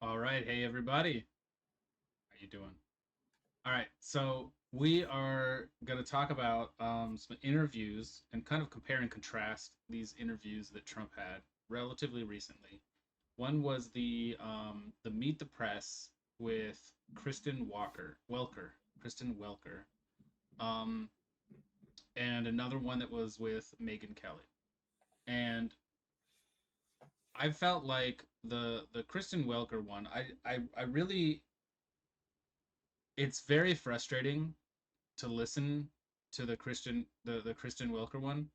All right, hey everybody. How you doing? All right, so we are going to talk about some interviews and kind of compare and contrast these interviews that Trump had relatively recently. One was the Meet the Press with Kristen Welker, um, and another one that was with Megyn Kelly. And I felt like the Kristen Welker one, I really it's very frustrating to listen to the Kristen Wilker one.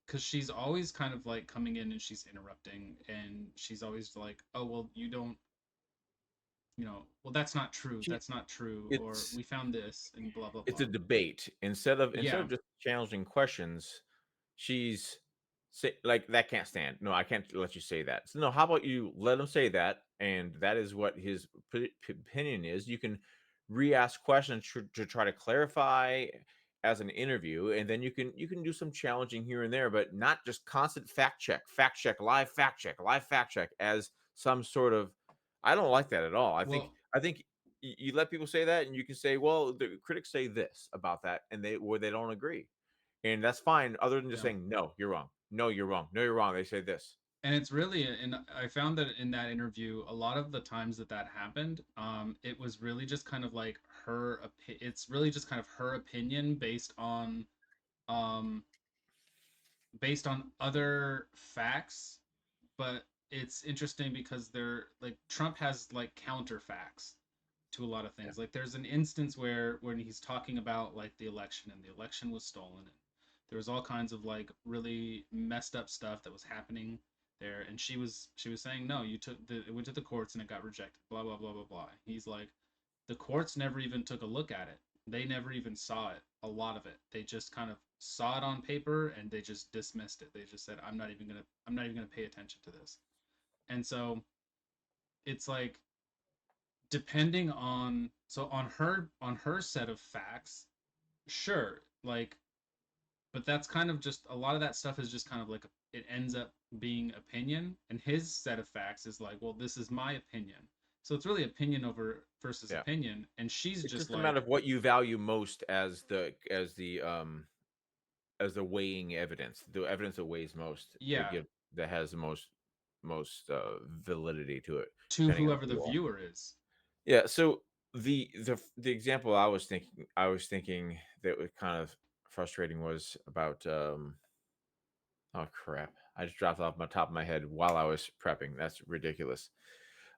Because she's always kind of like coming in and she's interrupting and she's always like, oh well, you don't, well that's not true, She that's not true, or it's we found this and blah blah it's a blah. debate. Instead of Yeah. just challenging questions, she's like that can't stand. No, I can't let you say that. So no, how about you let him say that, and that is what his opinion is. You can re-ask questions to try to clarify as an interview, and then you can do some challenging here and there, but not just constant fact check, live fact check as some sort of. I don't like that at all. I think Well, I think you let people say that, and you can say, well, the critics say this about that, and they don't agree, and that's fine. Other than just yeah. saying, no, you're wrong, no, you're wrong, no, you're wrong. They say this. And it's really, and I found that in that interview, a lot of the times that that happened, it was really just kind of like it's really just kind of her opinion um, based on other facts, but it's interesting because they're like Trump has like counter facts to a lot of Yeah, things. Like there's an instance where when he's talking about like the election and the election was stolen and there was all kinds of like really messed up stuff that was happening there, and she was saying no, it went to the courts and it got rejected, blah blah blah blah blah. He's like, the courts never even took a look at it. They never even saw it. A lot of it, they just kind of saw it on paper and they just dismissed it. They just said, I'm not even gonna pay attention to this. And so it's like, depending on, so on her set of facts, sure, like, but that's kind of just a lot of that stuff is just kind of like it ends up being opinion, and his set of facts is like, well, this is my opinion. So it's really opinion over versus yeah. opinion, and she's It's just just a matter like, of what you value most as the weighing evidence, the evidence that weighs most, yeah, that has the most validity to it, to depending on whoever who the you are. viewer is. Yeah. So the example I was thinking that was kind of frustrating was about oh crap! I just dropped off my top of my head while I was prepping. That's ridiculous.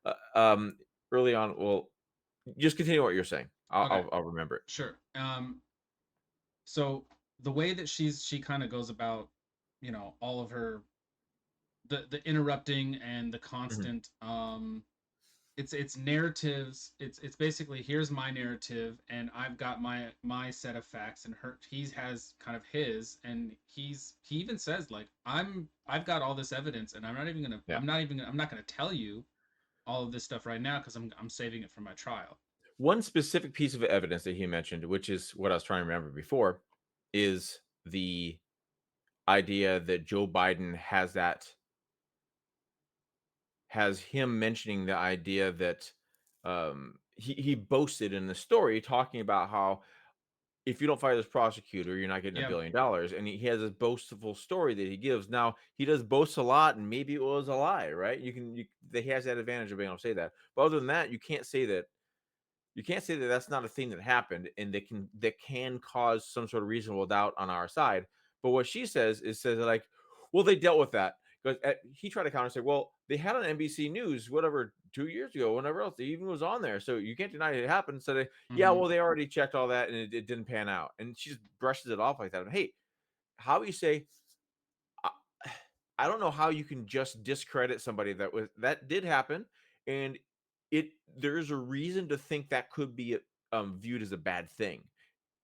Uh, um, early on, well, just continue what you're saying. I'll Okay, I'll, I'll remember it. sure. So the way that she kind of goes about, all of her, the interrupting and the Mhm. constant, it's narratives. It's basically, here's my narrative and I've got my set of facts, and he has kind of his, and he even says like, I've got all this evidence and Yeah. I'm not gonna tell you all of this stuff right now because I'm saving it for my trial. One specific piece of evidence that he mentioned, which is what I was trying to remember before, is the idea that Joe Biden has him mentioning the idea that he boasted in the story talking about how if you don't fire this prosecutor, you're not getting Yeah. $1 billion. And he has a boastful story that he gives. Now he does boast a lot, and maybe it was a lie, right? He has that advantage of being able to say that. But other than that, you can't say that that's not a thing that happened, and that can cause some sort of reasonable doubt on our side. But what she says like, well, they dealt with that because he tried to counter and say, well, they had on NBC News whatever 2 years ago, whenever else they even was on there, so you can't deny it happened. So yeah, Hmm. well, they already checked all that and it didn't pan out, and she just brushes it off like that. And hey, how you say I I don't know how you can just discredit somebody that did happen, and there's a reason to think that could be viewed as a bad thing.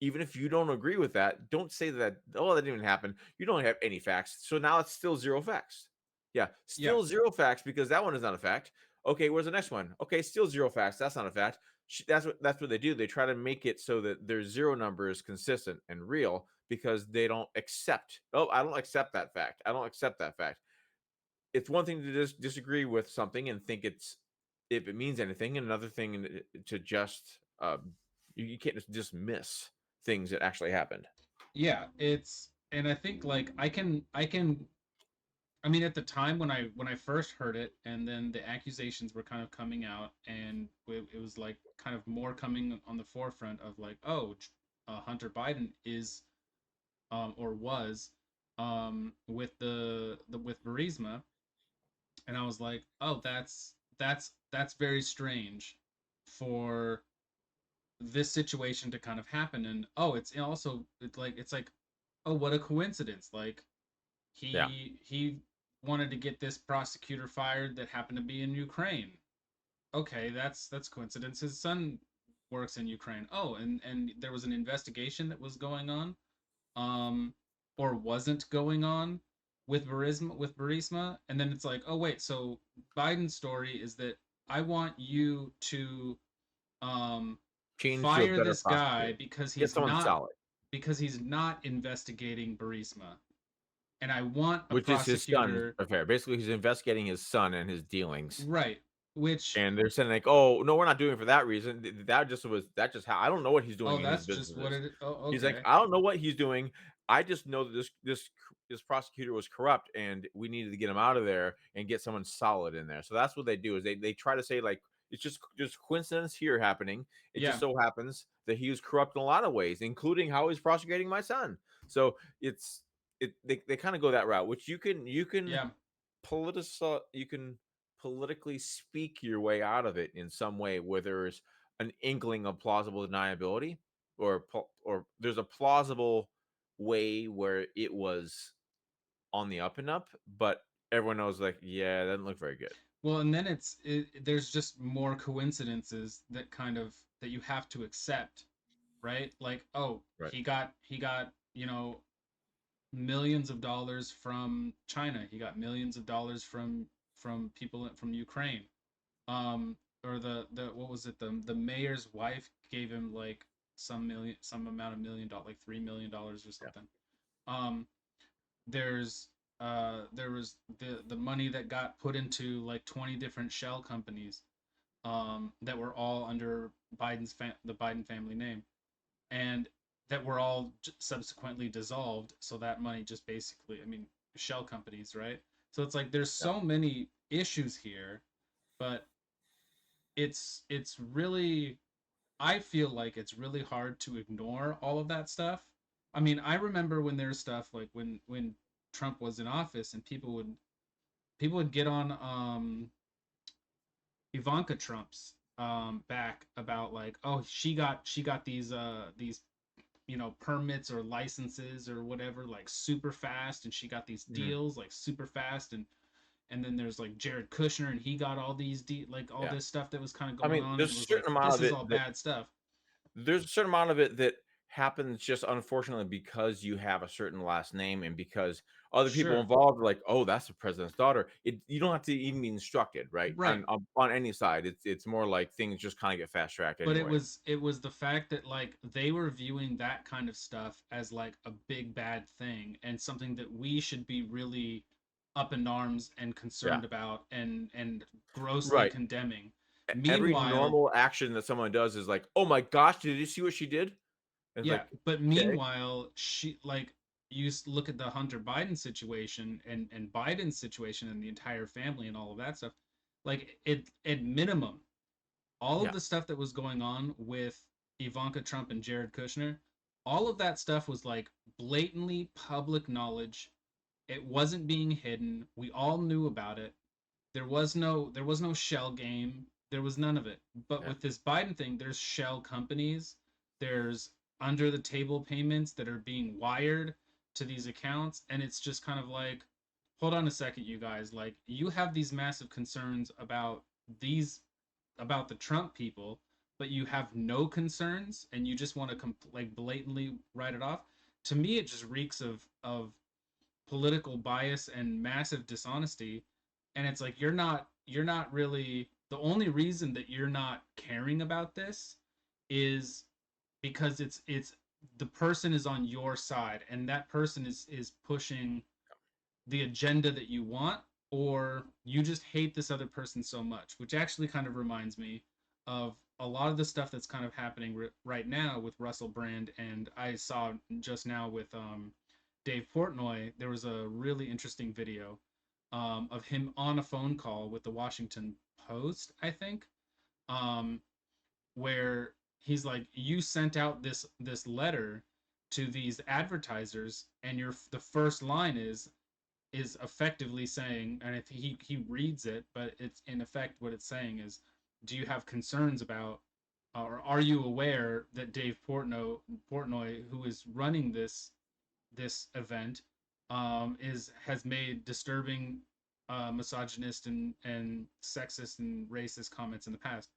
Even if you don't agree with that, don't say that. Oh, that didn't happen. You don't have any facts, so now it's still zero facts. Yeah, Yeah. still zero facts because that one is not a fact. Okay, where's the next one? Okay, still zero facts. That's not a fact. That's what they do. They try to make it so that their zero number is consistent and real because they don't accept. Oh, I don't accept that fact. I don't accept that fact. It's one thing to disagree with something and think it's if it means anything, and another thing to just you can't just dismiss things that actually happened. Yeah, it's and I think like I mean, at the time when I first heard it, and then the accusations were kind of coming out, and it was like kind of more coming on the forefront of like, oh, Hunter Biden is or was with the with Burisma, and I was like, oh, that's very strange for this situation to kind of happen, and oh, it's also it's like, oh, what a coincidence, like Yeah, he wanted to get this prosecutor fired that happened to be in Ukraine. Okay, that's coincidence. His son works in Ukraine. Oh, and there was an investigation that was going on, um, or wasn't going on with Burisma, and then it's like, oh wait, so Biden's story is that I want you to um change to a fire better this guy prosecutor, get someone solid, because he's not investigating Burisma, and I want a which is his son's prosecutor. affair. Basically, he's investigating his son and his dealings. Right. Which, And they're saying like, "Oh, no, we're not doing it for that reason. That just how I don't know what he's oh, doing in his that's just what businesses." it. Oh, He's like, okay. "I don't know what he's doing. I just know that this prosecutor was corrupt, and we needed to get him out of there and get someone solid in there." So that's what they do is they try to say like it's just coincidence here happening. It just Yeah. so happens that he was corrupt in a lot of ways, including how he's prosecuting my son. So they kind of go that route, which you can Yeah. you can politically speak your way out of it in some way where there's an inkling of plausible deniability or there's a plausible way where it was on the up and up, but everyone knows like, yeah, that doesn't look very good. Well, and then there's just more coincidences that kind of that you have to accept, right? Like, oh, Right. he got millions of dollars from China. He got millions of dollars from people from Ukraine. Or the what was it? The mayor's wife gave him like some amount of $1 million, like $3 million or Yeah. something. Um, there's there was the money that got put into like 20 different shell companies that were all under the Biden family name, and that were all subsequently dissolved, so that money just basically, I mean, shell companies, right? So it's like there's Yeah. so many issues here, but it's really, I feel like it's really hard to ignore all of that stuff. I mean, I remember when there's stuff like when Trump was in office, and people would get on Ivanka Trump's back about like, oh, she got these permits or licenses or whatever like super fast, and she got these Mhm. deals like super fast, and then there's like Jared Kushner, and he got all these like all Yeah. this stuff that was kind of I going mean, on, and there's it a was like, certain amount this of is it all that bad stuff. there's a certain amount of it that happens just unfortunately because you have a certain last name and because other people Sure. involved are like, "Oh, that's the president's daughter." You don't have to even be instructed, right? Right. On any side, it's more like things just kind of get fast tracked But anyway. it was the fact that like they were viewing that kind of stuff as like a big bad thing, and something that we should be really up in arms and Yeah, concerned about, and grossly right. condemning. Every Meanwhile, normal action that someone does is like, "Oh my gosh, did you see what she did?" And it's yeah, like, but "Okay, meanwhile, she like, look at the Hunter Biden situation, and Biden's situation, and the entire family and all of that stuff. Like, it at minimum, all of yeah, the stuff that was going on with Ivanka Trump and Jared Kushner, all of that stuff was like blatantly public knowledge. It wasn't being hidden. We all knew about it. There was no shell game. There was none of it. But yeah, with this Biden thing, there's shell companies. There's under the table payments that are being wired to these accounts, and it's just kind of like, hold on a second, you guys. Like, you have these massive concerns these about the Trump people, but you have no concerns, and you just want to like blatantly write it off. To me, it just reeks of political bias and massive dishonesty, and it's like, you're not really, the only reason that you're not caring about this is because it's the person is on your side, and that person is pushing the agenda that you want, or you just hate this other person so much, which actually kind of reminds me of a lot of the stuff that's kind of happening right now with Russell Brand, and I saw just now with Dave Portnoy. There was a really interesting video of him on a phone call with the Washington Post, I think, um, where he's like, "You sent out this letter to these advertisers, and the first line is effectively saying, and if he reads it, but it's in effect what it's saying is, do you have concerns about, or are you aware that Dave Portnoy, who is running this event, is has made disturbing, misogynist and sexist and racist comments in the past,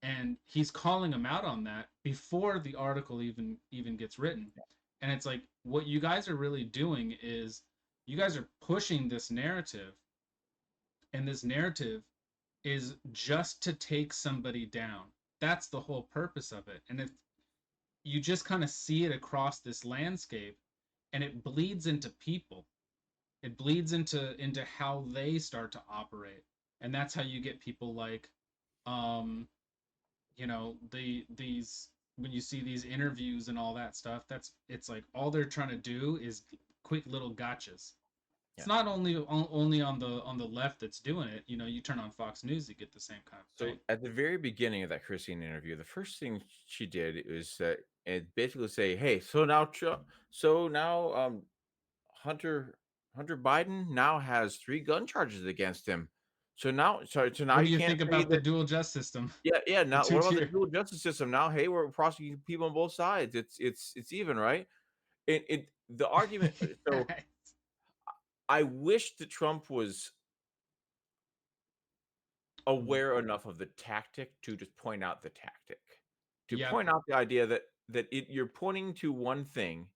and he's calling him out on that before the article even gets written. And it's like, what you guys are really doing is you guys are pushing this narrative, and this narrative is just to take somebody down. That's the whole purpose of it. And if you just kind of see it across this landscape, and it bleeds into people, it bleeds into how they start to operate, and that's how you get people like, um these, when you see these interviews and all that stuff, that's, it's like all they're trying to do is quick little gotchas. It's Yeah. not only on the left that's doing it. You turn on Fox News, you get the same kind of So thing. at the very beginning of that Christine interview, the first thing she did is that it basically say, "Hey, so now Hunter Hunter Biden now has 3 gun charges against him. So now What do you you can't think say about the that." dual justice system? Yeah, yeah. The Now two what about the tier. dual justice system? Now, hey, we're prosecuting people on both sides. It's even, right? It the argument. So I wish that Trump was aware enough of the tactic to just point out the tactic. To Yep. point out the idea you're pointing to one thing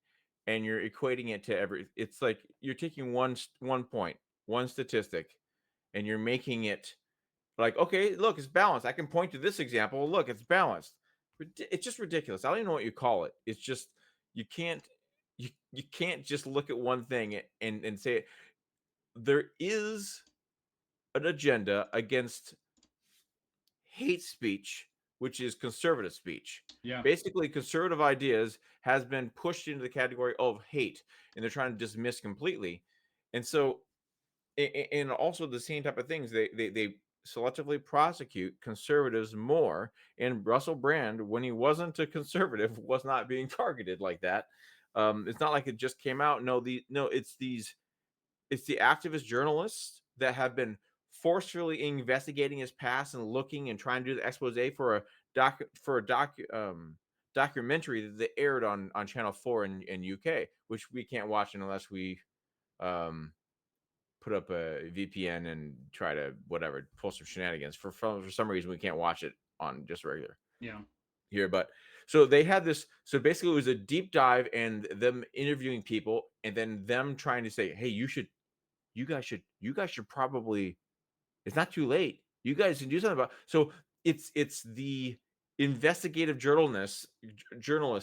and you're equating it to it's like you're taking one point, one statistic, and you're making it like, okay, look, it's balanced. I can point to this example. Look, it's balanced. It's just ridiculous. I don't even know what you call it. It's just you can't you can't just look at one thing and say it. There is an agenda against hate speech, which is conservative speech. Yeah. Basically, conservative ideas has been pushed into the category of hate, and they're trying to dismiss completely. And so, and also the same type of things, they selectively prosecute conservatives more. And Russell Brand, when he wasn't a conservative, was not being targeted like that. It's not like it just came out. No, it's the activist journalists that have been forcefully investigating his past and looking and trying to do the expose for a documentary that they aired on Channel 4 in UK, which we can't watch unless we um, put up a VPN and try to whatever pull some shenanigans. For some reason, we can't watch it on just regular Yeah. here. But so they had this. So basically, it was a deep dive and them interviewing people, and then them trying to say, "Hey, you guys should probably, it's not too late. You guys can do something about." So it's the investigative journalists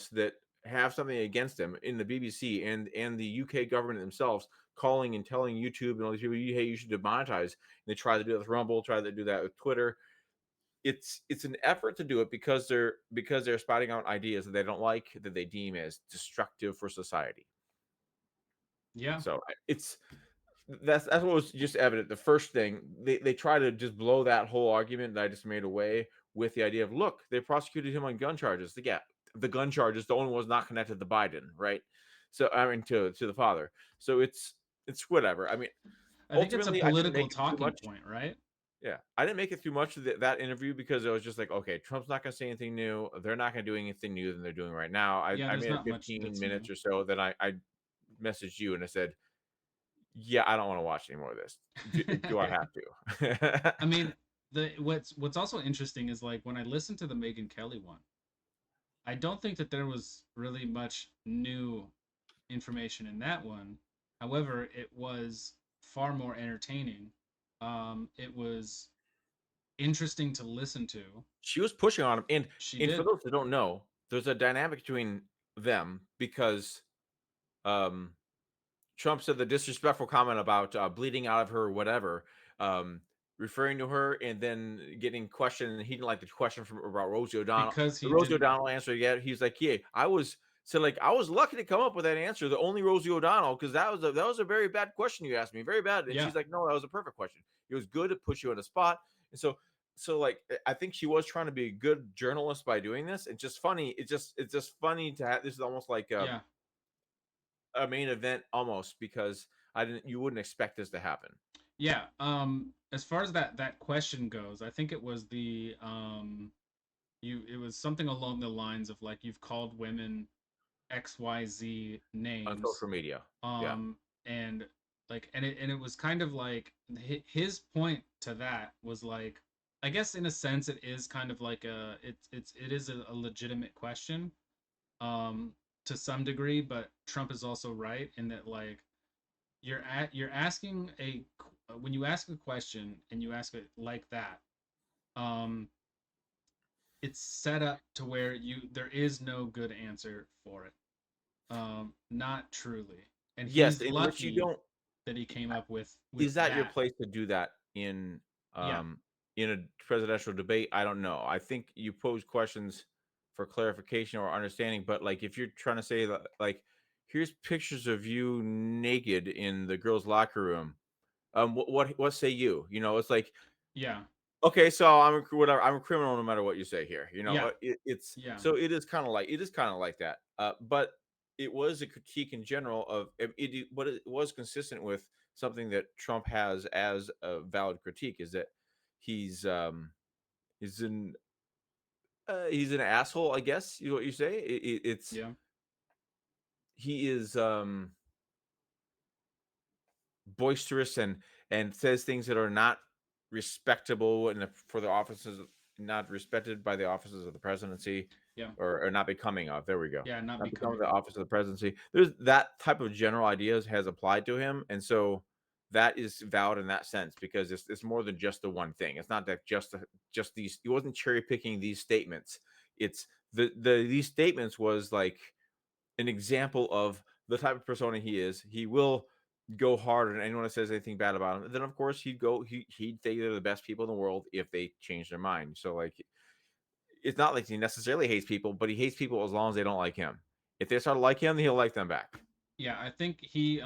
that have something against them in the BBC and the UK government themselves calling and telling YouTube and all these people, "Hey, you should demonetize." And they try to do that with Rumble, try to do that with Twitter. It's an effort to do it because they're spouting out ideas that they don't like, that they deem as destructive for society. Yeah. So it's that's what was just evident. The first thing they try to just blow that whole argument that I just made away with the idea of, look, they prosecuted him on gun charges. Yeah, the gun charges, the only one was not connected to Biden, right? So I mean to the father. So it's whatever. I mean, I think it's a ultimately, I didn't political make it too talking much. point, right? Yeah, I didn't make it through much of that interview because it was just like, okay, Trump's not going to say anything new. They're not going to do anything new than they're doing right now. I, Yeah, I there's made it not much 15 that's new. minutes or so. Then I messaged you and I said, yeah, I don't want to watch any more of this. Do I have to? I mean, the what's also interesting is, like, when I listened to the Megyn Kelly one, I don't think that there was really much new information in that one. However, it was far more entertaining. It was interesting to listen to. She was pushing on him, and She and for did. those that don't know, there's a dynamic between them because um Trump said the disrespectful comment about bleeding out of her, whatever, um, referring to her, and then getting questioned. He didn't like the question from about Rosie O'Donnell. because The he Rosie didn't. O'Donnell answer yet. He's like, yeah, I was. So like I was lucky to come up with that answer, the only Rosie O'Donnell, because that was a very bad question you asked me, very bad. And Yeah, she's like, no, that was a perfect question. It was good to put you on the spot. And so like I think she was trying to be a good journalist by doing this. It's just funny. It's just funny to have this is almost like yeah, a main event almost because I didn't you wouldn't expect this to happen. yeah. As far as that question goes, I think it was the you it was something along the lines of like you've called women XYZ On names, social media. Yeah. um and and it was kind of like his point to that was like, I guess in a sense it is kind of like it is a legitimate question, um to some degree, but Trump is also right in that like you're asking when you ask a question and you ask it like that, um it's set up to where there is no good answer for it, not truly, and Yes, he's in which you lucky don't that he came up with is that your that. place to do that Yeah, in a presidential debate? I don't know. I think you pose questions for clarification or understanding, but like if you're trying to say that like here's pictures of you naked in the girls' locker room. What say you? You know, it's like yeah, okay, so whatever. I'm a criminal no matter what you say here. You know, yeah, it's yeah, so it is kind of like that. But it was a critique in general of what it was consistent with something that Trump has as a valid critique is that he's um he's an he's an asshole. I guess you what you say. It's yeah, he is boisterous and says things that are not respectable for the offices, not respected by the offices of the presidency, yeah, or not becoming of. There we go. yeah, not Not becoming becoming the of. office of the presidency. There's that type of general ideas has applied to him, and so that is valid in that sense because it's more than just the one thing. It's not that just these. He wasn't cherry picking these statements. It's these statements was like an example of the type of persona he is. He will go hard on anyone that says anything bad about him. And then of course he'd say they're the best people in the world if they change their mind. So like it's not like he necessarily hates people, but he hates people as long as they don't like him. If they start to like him, he'll like them back. Yeah, I think he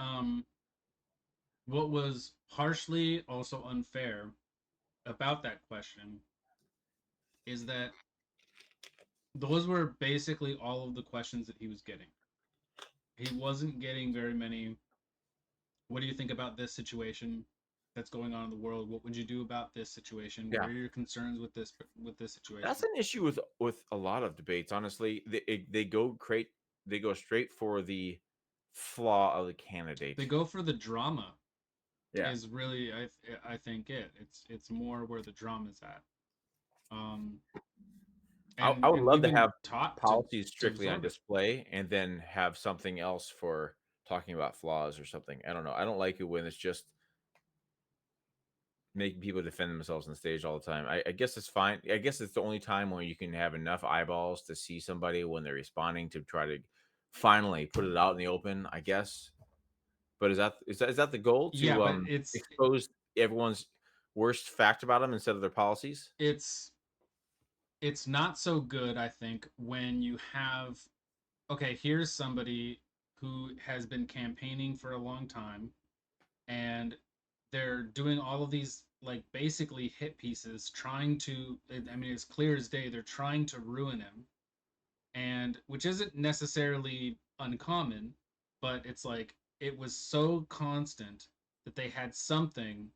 what was partially also unfair about that question is that those were basically all of the questions that he was getting. He wasn't getting very many. What do you think about this situation that's going on in the world? What would you do about this situation? What Yeah. are your concerns with this That's situation? an issue with a lot of debates. Honestly, they go straight for the flaw of the They candidate. go for the drama. Yeah. Is really I think it's more where the drama's at. Um, I would and love we've to been have taught policies to strictly on absorb it. display and then have something else for talking about flaws or something. I don't know. I don't like it when it's just making people defend themselves on stage all the time. I guess it's fine. I guess it's the only time when you can have enough eyeballs to see somebody when they're responding to try to finally put it out in the open, I guess. But is that the goal Yeah, to but expose everyone's worst fact about them instead of their policies? it's it's not so good, I think, when you have, okay, here's somebody who has been campaigning for a long time, and they're doing all of these like basically hit pieces trying to, I mean it's clear as day they're trying to ruin him, and which isn't necessarily uncommon, but it's like it was so constant that they had something,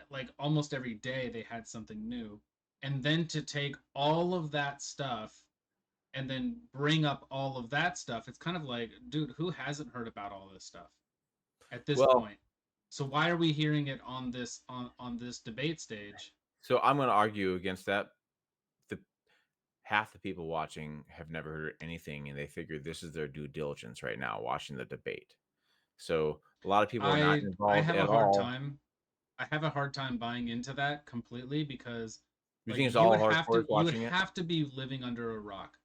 like almost every day they had something new, and then to take all of that stuff and then bring up all of that stuff, it's kind of like, dude, who hasn't heard about all this stuff at this Well, point? So why are we hearing it on this debate stage? so I'm going to argue against that. The half the people watching have never heard anything and they figure this is their due diligence right now watching the debate. So a lot of people are not I involved have a at hard all. time, I have a hard time buying into that completely, because You like think it's all hardcore you would watching it? have to be living under a rock.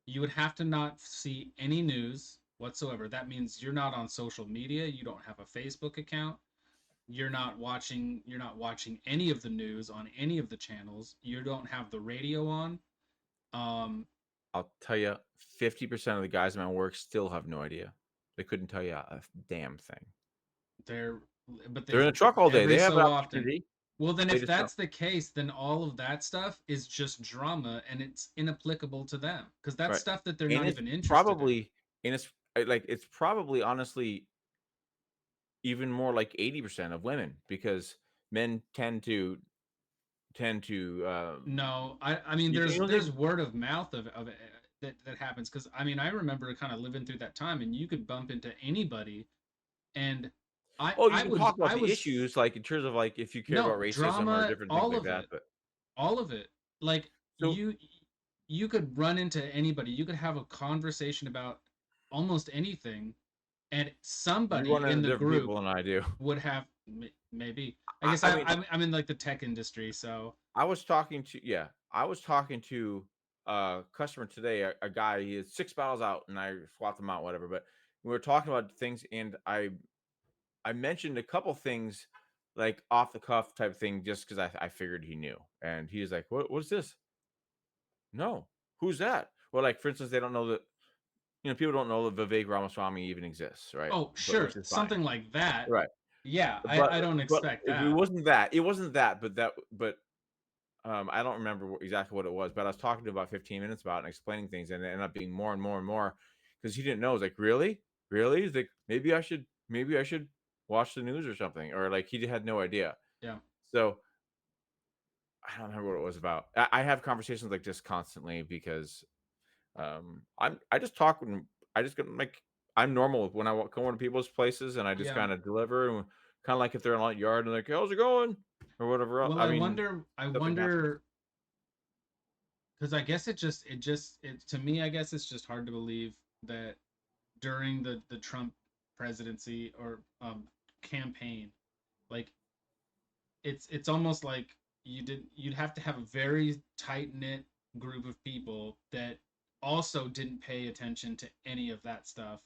You would have to not see any news. whatsoever. That means you're not on social media, you don't have a Facebook account, you're not watching any of the news on any of the channels, you don't have the radio on. Um I'll tell you, 50% of the guys in my work still have no idea. They couldn't tell you a damn thing. they're but They're in they a truck all day. every They have an so often. opportunity. Well, then They if just don't. that's the case, then all of that stuff is just drama and it's inapplicable to them because that's Right. stuff that they're And not it's even interested in. probably and it's like it's probably honestly even more like 80% of women because men tend to No, I mean you don't there's think. word of mouth of that happens because I mean I remember kind of living through that time and you could bump into anybody and I Oh, you I can was talk about I the was issues, like, in terms of, like, if you care about no racism or drama, different things like that, but all of it. Like so you could run into anybody, you could have a conversation about almost anything, and you somebody run in into the different group people than I do. would have maybe. I I guess I mean, I'm in like the tech industry, so I was talking to a customer today, a guy, he is 6 bottles out, and I swapped them out, whatever, but we were talking about things, and I mentioned a couple things, like, off the cuff type thing just 'cause I figured he knew, and he was like, What's this?" "No. Who's that?" Well, like, for instance, they don't know that people don't know that Vivek Ramaswamy even exists, right? oh But which sure, is fine. something like that. Right. Yeah, But I don't but expect it that. wasn't that, but I don't remember exactly what it was, but I was talking to him about 15 minutes about it and explaining things, and it ended up being more and more and more because he didn't know. He's like, "Really? Really?" He's like, maybe I should watch the news or something," or like he had no idea. Yeah, So I don't remember what it was about. I have conversations like this constantly because I just talk and I just get like I'm normal when I go into people's places and I just yeah. kind of deliver and kind of like if they're in a yard and like, "How's it going?" or whatever else. Well, I mean, I something happens. wonder because I guess it to me I guess it's just hard to believe that during the Trump presidency or campaign, like it's almost like you'd have to have a very tight knit group of people that also didn't pay attention to any of that stuff.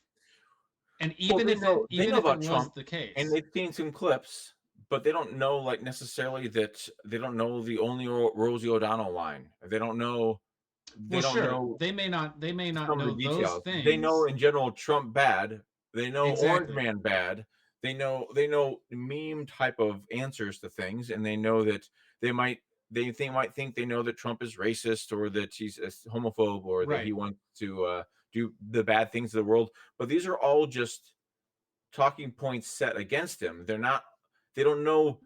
And Well, they even know if it about was Trump, the and case, they've seen some clips, but they don't know, like, necessarily that they don't know the only Rosie O'Donnell line. They well, don't sure, know they may not some of know the those details. They know things in general Trump bad. They know Orange exactly. Man bad. They know meme type of answers to things, and they know that they might might think they know that Trump is racist or that he's a homophobe or that he Right, wants to do the bad things of the world. But these are all just talking points set against him. They don't know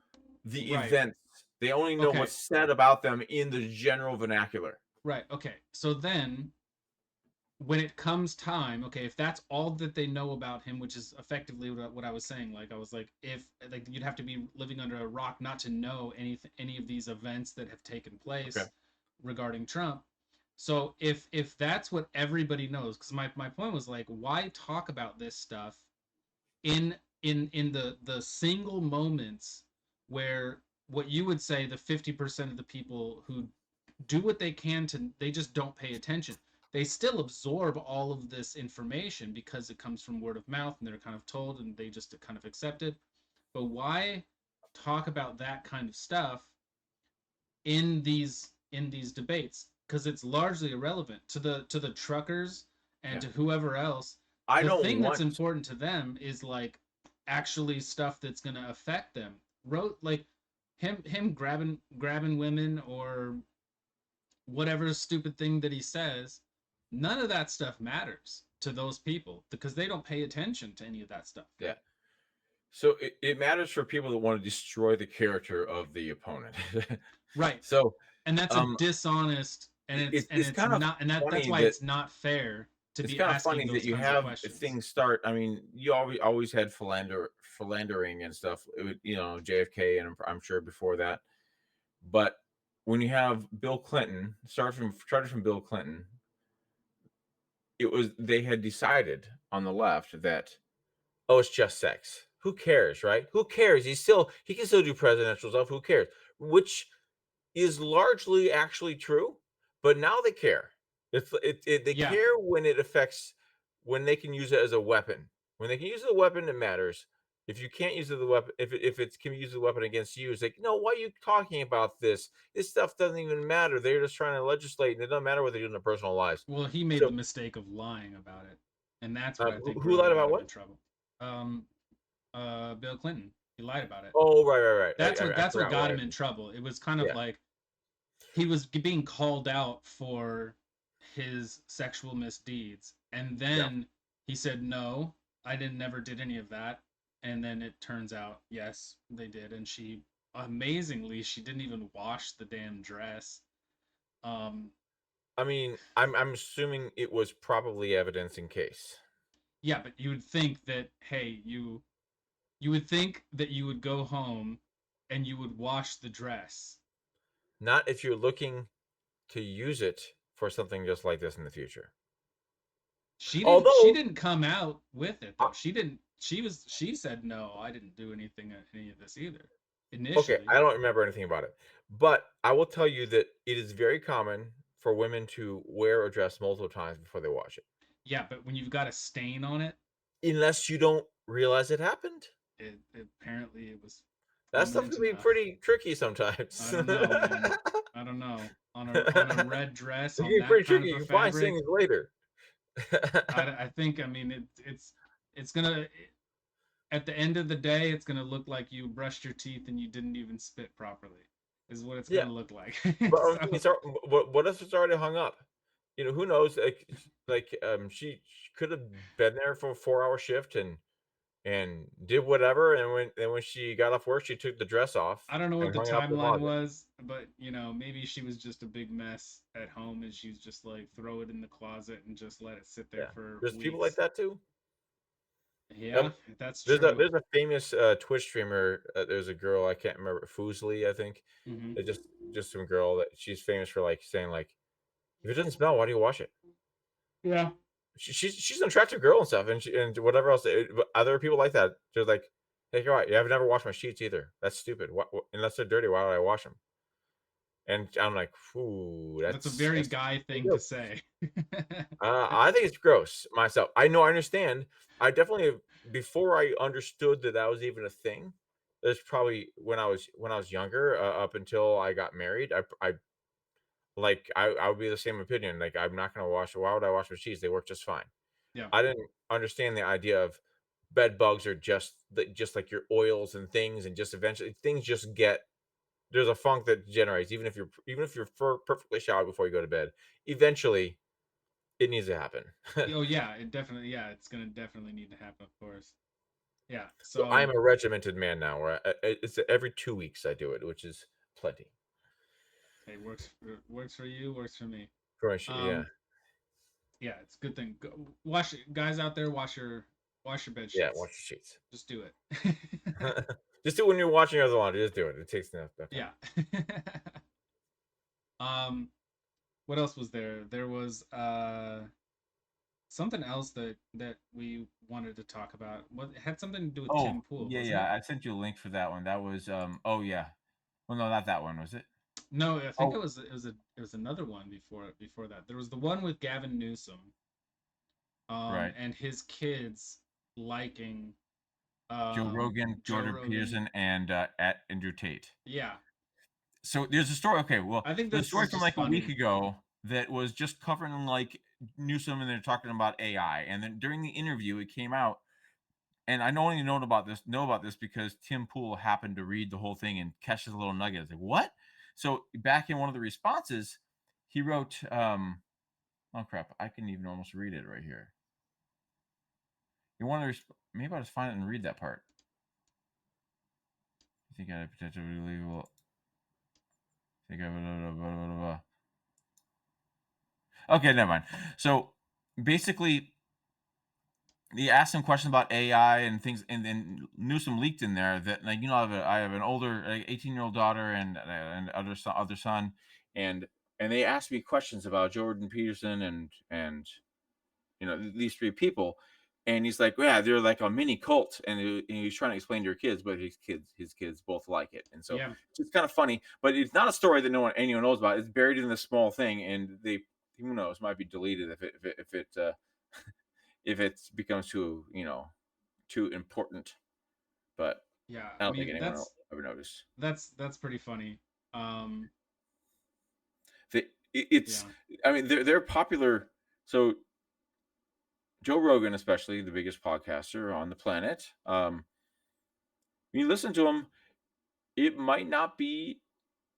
the right. events. They only know Okay, what's said about them in the general vernacular. right. Okay. So then when it comes time, okay, if that's all that they know about him, which is effectively what I was saying, like I was like, if like you'd have to be living under a rock not to know any of these events that have taken Okay. place regarding Trump. So if that's what everybody knows, because my point was like, why talk about this stuff in in the single moments where what you would say the 50% of the people who do what they can to they just don't pay attention, they still absorb all of this information because it comes from word of mouth and they're kind of told and they just kind of accept it. But why talk about that kind of stuff in these debates, because it's largely irrelevant to the truckers and Yeah. to whoever else. I The don't thing that's want important to them is like actually stuff that's going to affect them. Wrote like him grabbing women or whatever stupid thing that he says, none of that stuff matters to those people because they don't pay attention to any of that stuff. yeah. So it matters for people that want to destroy the character of the opponent. Right. So And that's a um dishonest and it's it's kind of not and that's funny why that it's not fair to it's be kind of asking funny that those you kinds of have questions. things start. I mean, you always had philandering and stuff. JFK, and I'm sure before that. But when you have Bill Clinton, started from Bill Clinton, it was they had decided on the left that, oh, it's just sex. Who cares, right? Who cares? He can still do presidential stuff. Who cares? Which is largely actually true, but now they care. They Yeah, care when it affects. when they can use it as a weapon. When they can use it as a weapon, it matters. If you can't use it as a weapon, if it can be used as a weapon against you, it's like, no, why are you talking about this? This stuff doesn't even matter. They're just trying to legislate, and it doesn't matter what they do in their personal lives. Well, he made So, the mistake of lying about it, and that's what I think who really lied about got him in what? trouble. Um, Bill Clinton, he lied about it. Oh, right, right, right. I That's what forgot got why. him in trouble. It was kind of Yeah, like he was being called out for his sexual misdeeds, and yeah. then he said, no, I didn't never did any of that. And then it turns out, yes, they did. And she, amazingly, she didn't even wash the damn dress. um I mean, I'm assuming it was probably evidence in case. yeah, but you would think that, hey, you would think that you would go home and you would wash the dress. Not if you're looking to use it for something just like this in the future. She Although, didn't come out with it uh, though. She said, no, I didn't do any of this either okay, initially. I don't remember anything about it, but I will tell you that it is very common for women to wear a dress multiple times before they wash it, Yeah, but when you've got a stain on it, unless you don't realize it happened. apparently it was That stuff prominent can be enough. pretty tricky I sometimes. don't know, man. I don't know. On a red dress It can on be that pretty kind tricky. of You a can find fabric, things later. I think, I mean, it's gonna, at the end of the day, it's gonna look like you brushed your teeth and you didn't even spit properly. Is what it's Yeah, gonna look like. but I'm thinking, So what if it's already hung up? You know, who knows? She could have been there for a 4-hour shift and did whatever, and when she got off work, she took the dress off I don't know what and the hung it up in the timeline closet. was, but maybe she was just a big mess at home and she's just like throw it in the closet and just let it sit there Yeah, for there's people like weeks. that too. Yeah, Um, that's there's a true. there's a famous, Twitch streamer, there's a girl, I can't remember, Foosley, I think. Hmm. It's just some girl that she's famous for, like, saying, like, "If it doesn't smell, why do you wash it?" Yeah. She's an attractive girl and stuff, and whatever else, but other people like that, they're like, "Hey, you're right, yeah, I've never washed my sheets either. That's stupid. What unless they're dirty, why would I wash them?" And I'm like, "Ooh, That's a very that's guy thing to gross." say. I think it's gross myself. I know, I understand. I definitely, before I understood that that was even a thing, there's probably when I was younger, up until I got married, I would be the same opinion. Like, I'm not gonna wash. Why would I wash my sheets? They work just fine. Yeah. I didn't understand the idea of bed bugs are just like your oils and things, and just eventually things just get, there's a funk that generates even if you're perfectly showered before you go to bed. Eventually, it needs to happen. Oh yeah, it definitely, yeah, it's gonna definitely need to happen, of course. Yeah. So I'm So a regimented man now, where it's every 2 weeks I do it, which is plenty. it works for you, works for me. Yeah, Um, yeah, it's a good thing. Wash guys out there, wash your bed yeah. Wash sheets. your sheets. Just do it. Just do it when you're watching other laundry. Just do it. It takes enough time. Yeah. um, what else was there? There was something else that we wanted to talk about. What it had something to do with Oh, Tim Pool, yeah, wasn't it? yeah, I sent you a link for that one. That was, oh, yeah. Well, no, not that one, was it? No, I think Oh, it was another one before that. There was the one with Gavin Newsom, right. and his kids liking Joe Rogan, Joe Jordan Rogan. Peterson, and, at Andrew Tate. Yeah, So there's a story, okay, well, I think there's a this story is from, just like, a week funny. ago that was just covering, like, Newsom, and they're talking about AI, and then during the interview, it came out, and I only know about this because Tim Pool happened to read the whole thing and catch his little nugget. I was like, "What?" So, back in one of the responses, he wrote, oh, crap, I can even almost read it right here. You wanna maybe I'll just find it and read that part. "You think I had potential illegal think I blah, blah, blah, blah, blah." Okay, never mind. So, basically, he asked him questions about AI and things, and then Newsom leaked in there that, like, I have an older, like, 18-year-old daughter and other son, and they asked me questions about Jordan Peterson and these three people, and he's like, yeah, they're like a mini cult, and he's trying to explain to your kids, but his kids both like it, and so Yeah, it's kind of funny, but it's not a story that anyone knows about. It's buried in this small thing, and they, who knows, might be deleted if it if it becomes too, too important. But Yeah, I I don't think mean anyone will ever notice. that's pretty funny. Um, It's, yeah, I mean, they're popular. So Joe Rogan, especially the biggest podcaster on the planet, when you listen to him, it might not be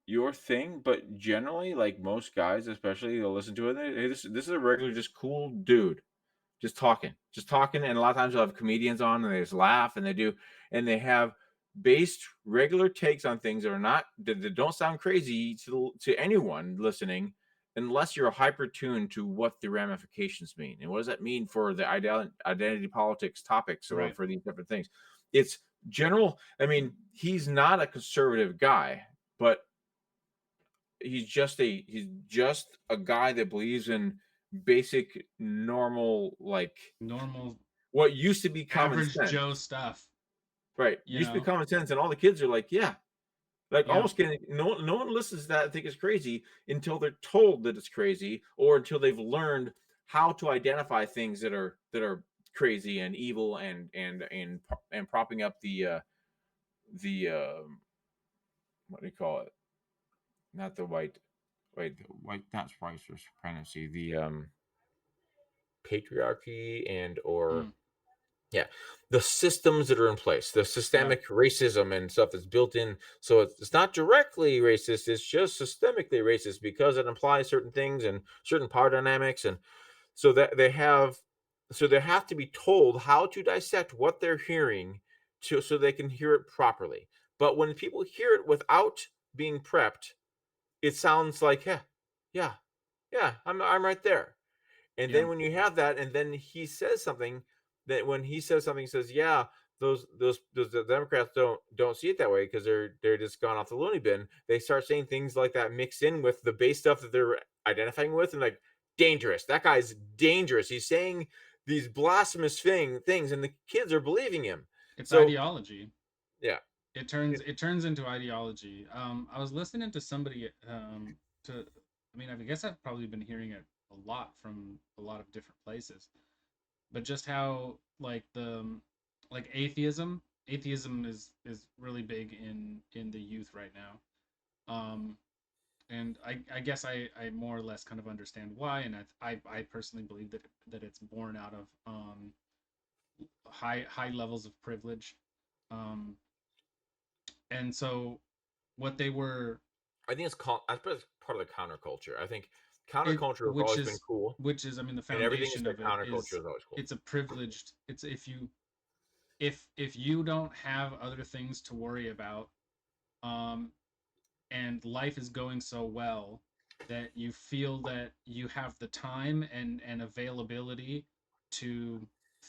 your thing, but generally, like most guys, especially, they'll listen to it. Hey, this is a regular, just cool dude, just talking. And a lot of times they'll have comedians on, and they just laugh, and they have based regular takes on things that are not that don't sound crazy to anyone listening, unless you're hyper tuned to what the ramifications mean and what does that mean for the identity politics topics or right. for these different things. It's general. I mean, he's not a conservative guy, but he's just a guy that believes in basic normal, like Normal, what used to be common average sense. Joe stuff. Right, You used to be know. common sense, and all the kids are like, yeah, like Yeah, almost getting, no one listens to that and think it's crazy until they're told that it's crazy, or until they've learned how to identify things that are crazy and evil, and propping up the what do you call it? Not the white, wait, the white, not white supremacy, the patriarchy, and or mm, yeah, the systems that are in place, the yeah. systemic racism and stuff that's built in. So it's not directly racist, it's just systemically racist because it implies certain things and certain power dynamics. And so that they have to be told how to dissect what they're hearing so they can hear it properly. But when people hear it without being prepped, it sounds like, yeah, yeah, yeah, I'm right there. And Yeah, then when you have that, and then he says something, that when he says something, he says, "Yeah, those the Democrats don't see it that way because they're just gone off the loony bin." They start saying things like that mixed in with the base stuff that they're identifying with, and like, dangerous. That guy's dangerous. He's saying these blasphemous things, and the kids are believing him. it's So ideology. yeah, It turns into ideology. I was listening to somebody to I mean, I guess I've probably been hearing it a lot from a lot of different places. But just how like like atheism is really big in the youth right now. And I guess I more or less kind of understand why, and I personally believe that it's born out of high levels of privilege. Um, and so what they were I think I suppose it's part of the counterculture. I think it counterculture has which always been is cool, which is I mean the and everything foundation is like of it counterculture is is always cool. it's a privileged it's if you don't have other things to worry about, um and life is going so well that you feel that you have the time and availability to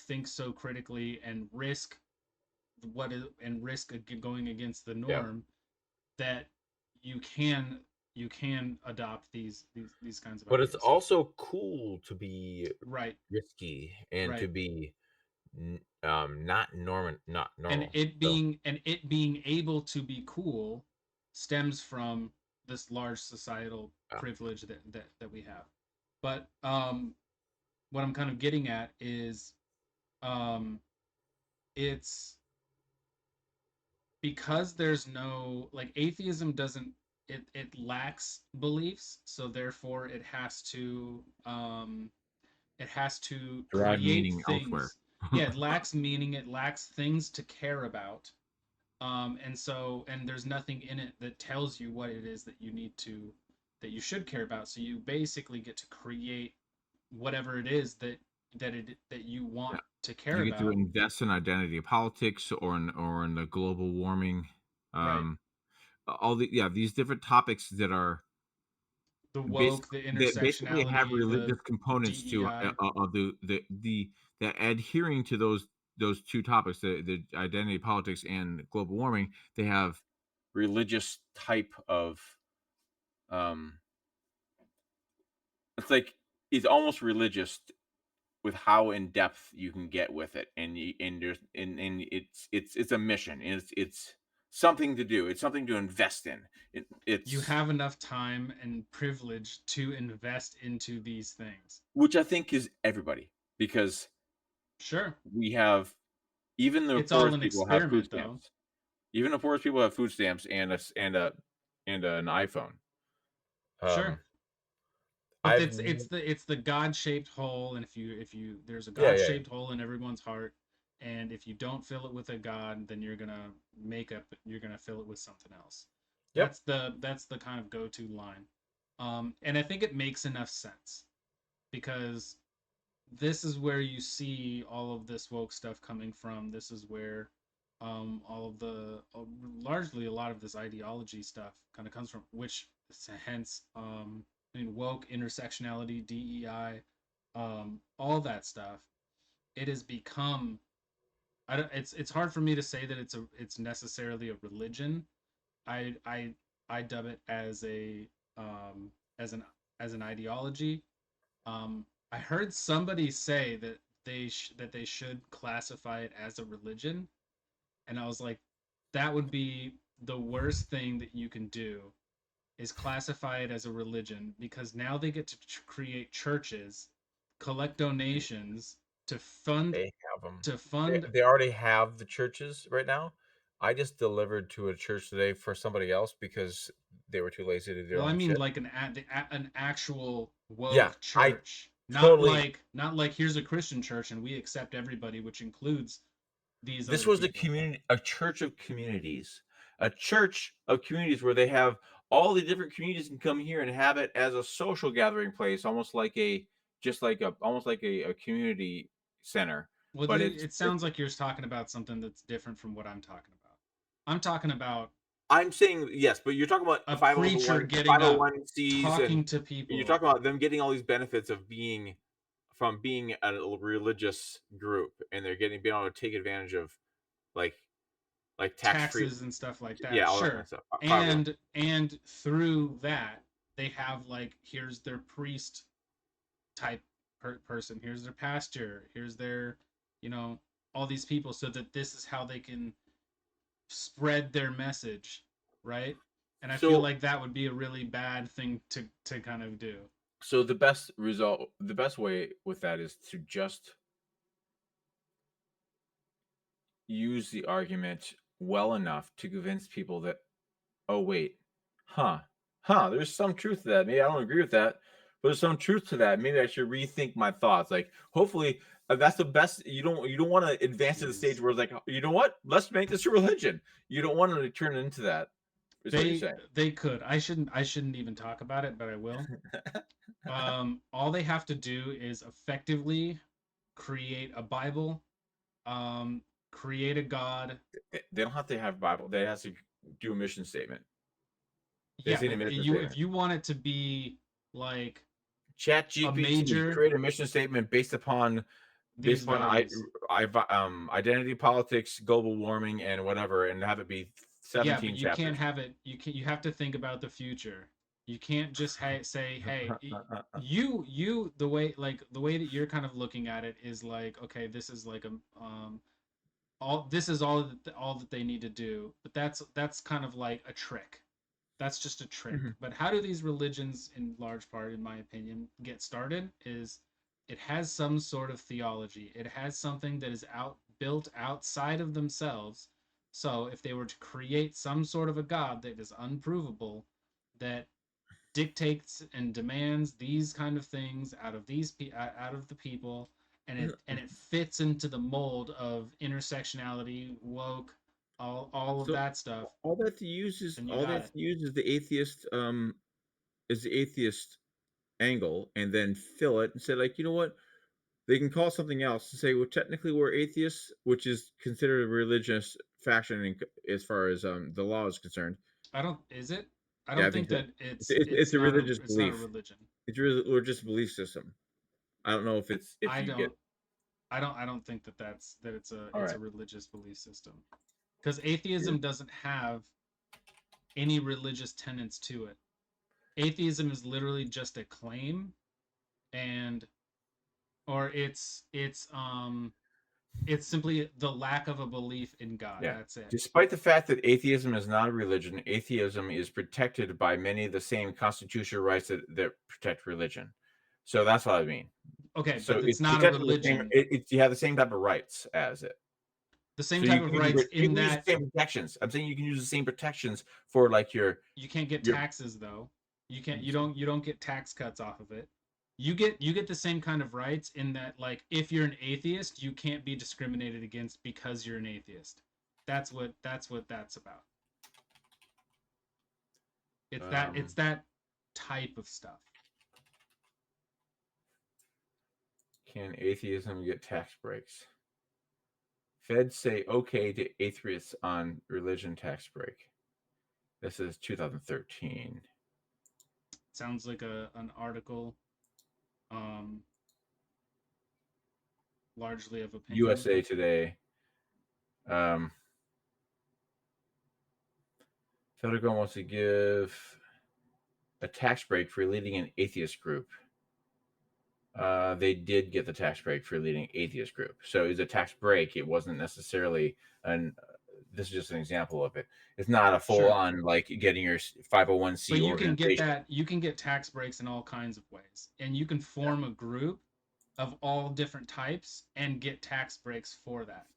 think so critically and risk going against the Yeah. norm, that you can you can adopt these kinds of But it's ideas. also cool to be Right, risky and to right. be not and normal. it So being and it being able to be cool stems from this large societal yeah. privilege that we have. But what I'm kind of getting at is, um it's because there's no, like, atheism doesn't, it lacks beliefs, so therefore it has to Derive create meaning elsewhere. things. Yeah, it lacks meaning, it lacks things to care about. And there's nothing in it that tells you what it is that you should care about, so you basically get to create whatever it is that you want Yeah. to You care get to about. invest in identity politics or in the global warming. Right. Um, all these different topics that are The basic woke, the that basically have intersectionality, the religious components to DEI. of the that adhering to those two topics, the identity politics and global warming, they have religious type of um it's like it's almost religious with how in depth you can get with it, and there's and it's a mission, and it's something to do, it's something to invest in. You It's have enough time and privilege to invest into these things. which I think is everybody, because Sure. We have even the It's all poorest an people have food experiment, though. stamps. Even the poorest people have food stamps and an iPhone. Sure. Um, But I've it's the God-shaped hole, and if you there's a yeah, yeah, yeah. God-shaped hole in everyone's heart, and if you don't fill it with a God, then you're gonna fill it with something else. Yep. That's the kind of go-to line. And I think it makes enough sense because this is where you see all of this woke stuff coming from. This is where all of the largely a lot of this ideology stuff kind of comes from, which hence I mean woke intersectionality, DEI, all that stuff. It has become I don't, it's hard for me to say that it's necessarily a religion. I dub it as a um, as an as an ideology. I heard somebody say that they should classify it as a religion, and I was like, that would be the worst thing that you can do is classify it as a religion because now they get to create churches, collect donations to fund They have them. to They fund. they already have the churches right now. I just delivered to a church today for somebody else because they were too lazy to do their Well, I own mean shit. like an actual Yeah, woke I church, not totally like not like here's a Christian church and we accept everybody, which includes these this other was a people. community, a church of communities. A church of communities where they have all the different communities can come here and have it as a social gathering place, almost like a just like a almost like a community center. Well, But it sounds like you're talking about something that's different from what I'm talking about. I'm talking about I'm saying yes, but you're talking about a preacher 501 getting up, 501(c)s, and talking to you're people. talking about them getting all these benefits of being from being a religious group, and they're getting being able to take advantage of like tax free, Taxes and stuff like yeah, that, all that kind of sure. stuff. 501. And through that, they have like here's their priest type person, here's their pastor, here's their, you know, all these people, so that this is how they can spread their message, right? And I feel So like that would be a really bad thing to kind of do. the the best way with that is to just use the argument well enough to convince people that, oh, wait, huh, there's some truth to that. Maybe I don't agree with that, but there's some truth to that. Maybe I should rethink my thoughts. Like, hopefully, that's the best. You don't want to advance to the stage Jeez. where it's like, you know what? Let's make this a religion. You don't want to turn it into that. Is what you're They saying. they could. I shouldn't even talk about it, but I will. All they have to do is effectively create a Bible, create a God. They don't have to have Bible. They have to do a mission statement. They Yeah, just need a but mission you if statement. you want it to be like Chat a GPT, major create a mission statement these values. identity politics, global warming, and whatever, and have it be Yeah, but 17 you can't chapters. have it. You have to think about the future. You can't just say, "Hey, the way that you're kind of looking at it is like, okay, this is like a all this is all that they need to do." But that's kind of like a trick. That's just a trick. Mhm. But how do these religions, in large part, in my opinion, get started? Is it has some sort of theology. It has something that is built outside of themselves. So if they were to create some sort of a god that is unprovable, that dictates and demands these kind of things out of the people, and it fits into the mold of intersectionality, woke, all of So that stuff, then you all they got have it. to use is the atheist angle, and then fill it and say, like, you know what? They can call it something else and say, well, technically we're atheists, which is considered a religious faction as far as the law is concerned. I don't. Is it? I Yeah, don't I think think so. that It's, it's it's, it's it's a not a religious it's not a belief. religion. It's a religious belief system. I don't know if it's if I you get don't. I don't think that it's a all right. religious belief system because Yeah. atheism doesn't have any religious tenets to it. Atheism is literally just a claim, and or it's simply the lack of a belief in God. Yeah. That's it. Despite the fact that atheism is not a religion, atheism is protected by many of the same constitutional rights that protect religion. So that's what I mean. Okay, So but it's it's not a technically the same. religion. You have the same type of rights as it. The same So type of rights you in can use that the same protections. I'm saying you can use the same protections for like you can't get your. taxes though. You don't get tax cuts off of it. You get the same kind of rights in that like if you're an atheist, you can't be discriminated against because you're an atheist. That's what that's about. It's Um, that type of stuff. can atheism get tax breaks? Feds say okay to atheists on religion tax break. This is 2013. Sounds like a an article um largely of opinion. USA Today. Um, Federal government wants to give a tax break for leading an atheist group. They did get the tax break for leading atheist group. So it was a tax break. It wasn't necessarily an. This is just an example of it. It's not a full Sure. on like getting your 501c But organization. you can get tax breaks in all kinds of ways. And you can Yeah. form a group of all different types and get tax breaks for that.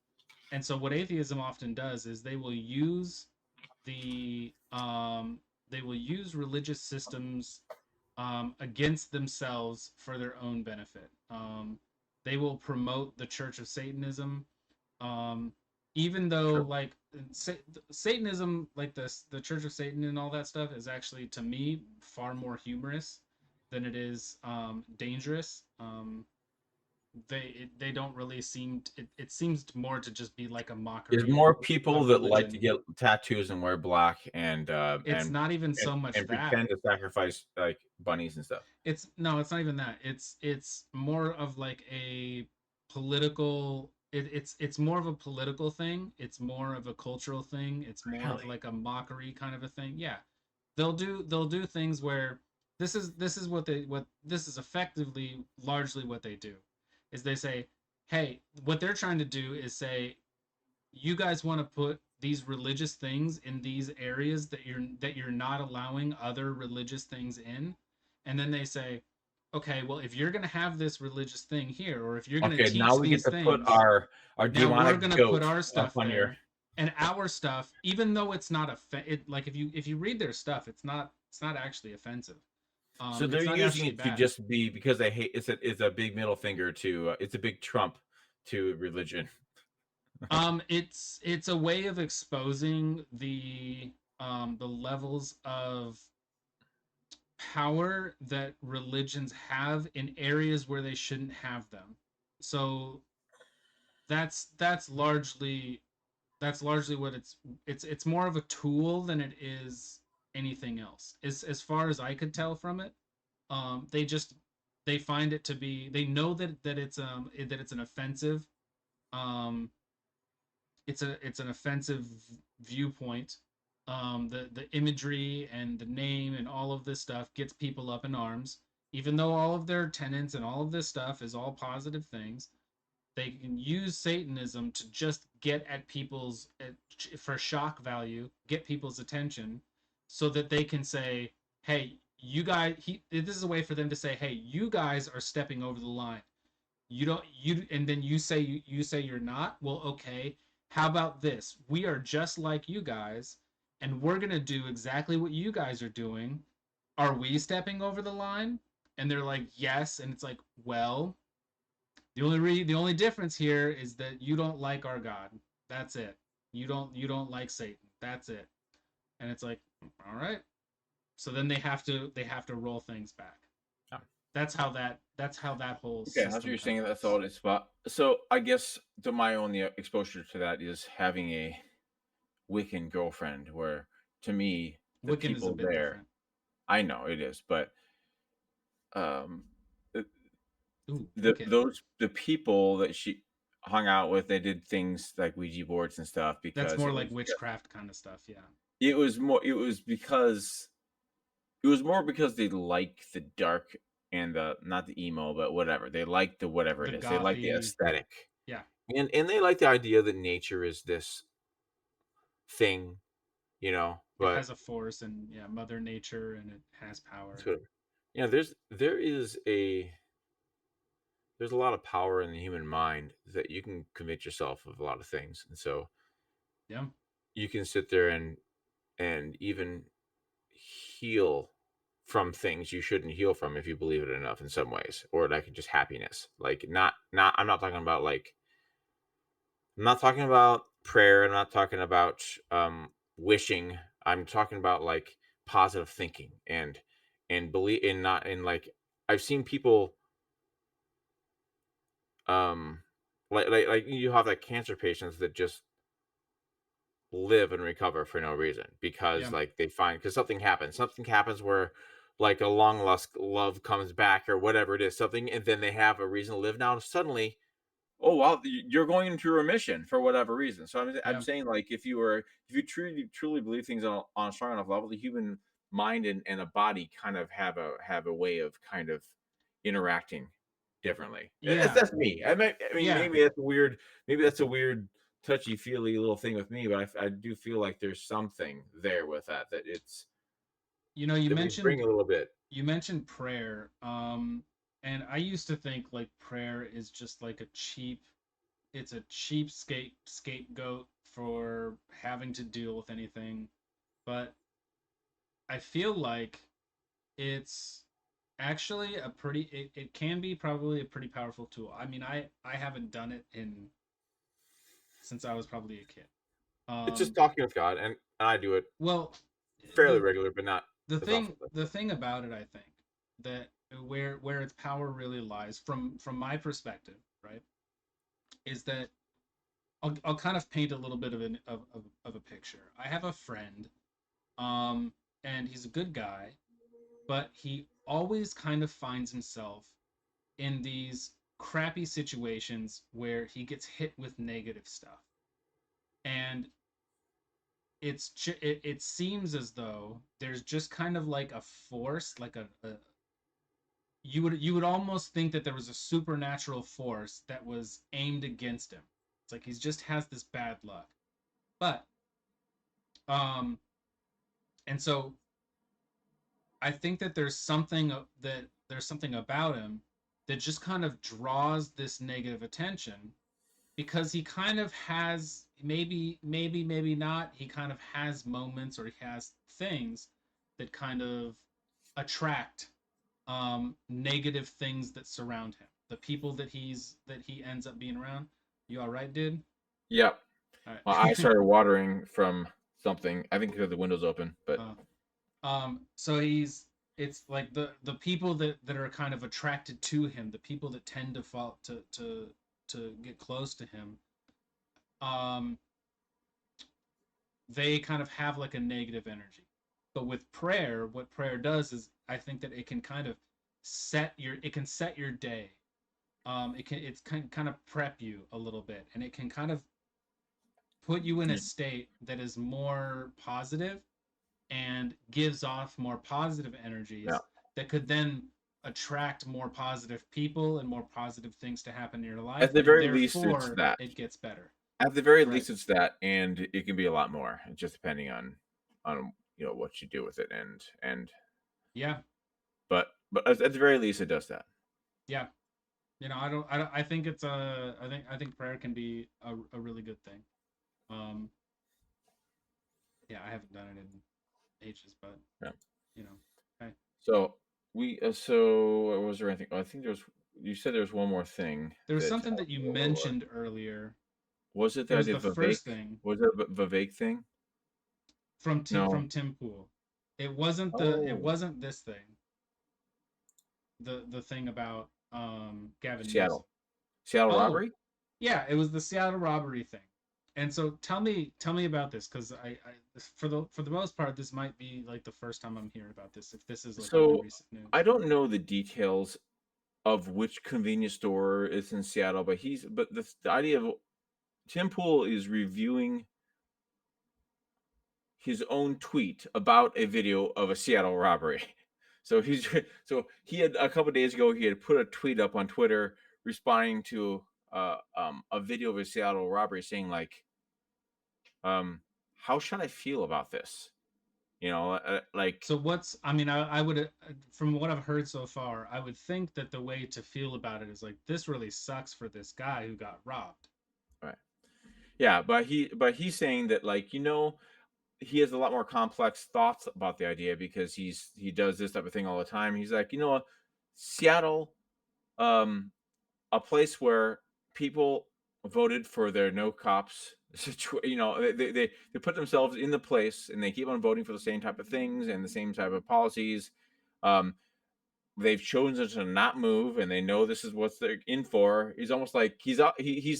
And so what atheism often does is the they will use religious systems against themselves for their own benefit. They will promote the Church of Satanism, um, even though Sure. like Satanism, like the Church of Satan and all that stuff, is actually to me far more humorous than it is dangerous. They don't really seem it seems more to just be like a There's mockery more people of that like to religion. get tattoos and wear black It's not even so much and that. pretend to sacrifice like bunnies and stuff. It's no, it's not even that. It's more of like a political. It's more of a political thing. It's more of a cultural thing. It's more of Really? like a mockery kind of a thing. Yeah, they'll do things where this is what this is effectively largely what they do, is they say, hey, what they're trying to do is say you guys want to put these religious things in these areas that you're not allowing other religious things in, and then they say, okay, well, if you're going to have this religious thing here, or if you're going to Okay, now teach we get these to put things, our now we're demonic going to put goat our up stuff on your. there. And our stuff, even though it's not like if you read their stuff, it's not actually offensive. So they're It's not using actually it to bad. just be because they hate. It's a big middle finger to. It's a big trump to religion. It's a way of exposing the levels of power that religions have in areas where they shouldn't have them. So that's largely what it's more of a tool than it is anything else. As far as I could tell from it, they just they find it to be they know that it's an offensive um it's an offensive viewpoint. The imagery and the name and all of this stuff gets people up in arms. Even though all of their tenets and all of this stuff is all positive things, they can use Satanism to just get at for shock value, get people's attention, so that they can say, "Hey, you guys." This is a way for them to say, "Hey, you guys are stepping over the line. You don't you and then you say you're not. Well, okay, how about this? We are just like you guys, and we're going to do exactly what you guys are doing. Are we stepping over the line?" And they're like, "Yes." And it's like, "Well, the only difference here is that you don't like our God. That's it. You don't like Satan. That's it." And it's like, "All right." So then they have to roll things back. Yeah. That's how that whole Okay, that's what system you're kind of saying. That's works. all it's about. So I guess my only exposure to that is having a Wiccan girlfriend, where to me the Wiccan is a people bit there. different. I know it is, but um, Ooh, Wiccan. the people that she hung out with, they did things like Ouija boards and stuff That's because more like witchcraft kind of stuff. Yeah. it was more because they like the dark and the not the emo, but whatever. They like the whatever The it is. They like the gothy. aesthetic. Yeah. And they like the idea that nature is this thing, It but has a force and yeah, Mother Nature and it has it's power. whatever. There is there's a lot of power in the human mind that you can convince yourself of a lot of things, and so Yeah. you can sit there and even heal from things you shouldn't heal from if you believe it enough in some ways, or like just happiness. Like not I'm not talking about like I'm not talking about prayer. I'm not talking about wishing. I'm talking about like positive thinking and believe in not in like I've seen people um like you have like cancer patients that just live and recover for no reason because Yeah. like they find because something happens where like a long lost love comes back or whatever it is something and then they have a reason to live now and suddenly oh wow, you're going into remission for whatever reason. So I'm Yeah. saying like if you truly believe things on a strong enough level, the human mind and a body kind of have a way of kind of interacting differently. Yeah. That's me. I mean Yeah. maybe that's a weird touchy feely little thing with me, but I do feel like there's something there with that it's You know, that we bring a little bit. you mentioned prayer. And I used to think like prayer is just like a cheap it's a cheap scapegoat for having to deal with anything. But I feel like it's actually it can be probably a pretty powerful tool. I mean, I haven't done it in since I was probably a kid. It's just Um, talking with God, and I do it well, fairly the regular, but not as often. the thing about it, I think that where its power really lies from my perspective, right, is that I'll kind of paint a little bit of a picture. I have a friend, um, and he's a good guy, but he always kind of finds himself in these crappy situations where he gets hit with negative stuff, and it seems as though there's just kind of like a force, like a you would almost think that there was a supernatural force that was aimed against him. It's like he just has this bad luck. But um and so I think that there's something about him that just kind of draws this negative attention because he kind of has maybe not, he kind of has moments or he has things that kind of attract negative things that surround him, the people that he ends up being around. You all right, dude? Yeah. All My eyes right. started watering from something. I think because the window's open, but uh, so he's it's like the people that are kind of attracted to him, the people that tend to fall to get close to him, um they kind of have like a negative energy. But with prayer, what prayer does is I think that it can set your day. It's kind of prep you a little bit, and it can kind of put you in a y- state that is more positive and gives off more positive yeah. energies that could then attract more positive people and more positive things to happen in your At life, the and very least, it's therefore that. it gets better. At the very Right. least, it's that, and it can be a lot more, just depending on what you do with it, and Yeah. but at the very least, it does that. Yeah. I think it's a I think prayer can be a really good thing. Um yeah, I haven't done it in ages, but Yeah. you know, hey. So so was there anything? I think there's. You said there was one more thing There was that something that you mentioned earlier. was it It the was idea the of first Vivek? thing Was it a Vivek thing? No. From Tim Pool. It Oh, wasn't this thing. The thing about Gavin Newsom. Seattle. Seattle Oh, robbery. yeah, it was the Seattle robbery thing. And so tell me about this because for the most part this might be like the first time I'm hearing about this, if this is like really So recent I news. don't know the details of which convenience store is in Seattle, but the idea of Tim Pool is reviewing his own tweet about a video of a Seattle robbery. So so he had a couple days ago he had put a tweet up on Twitter responding to a video of a Seattle robbery saying like how should I feel about this? Like So what's I mean I would from what I've heard so far, I would think that the way to feel about it is like this really sucks for this guy who got robbed. right. Yeah, but he's saying that, like, he has a lot more complex thoughts about the idea because he does this type of thing all the time. He's like, Seattle, um, a place where people voted for their no cops situation. They put themselves in the place and they keep on voting for the same type of things and the same type of policies. Um, they've chosen to not move and they know this is what they're in for. He's almost like he's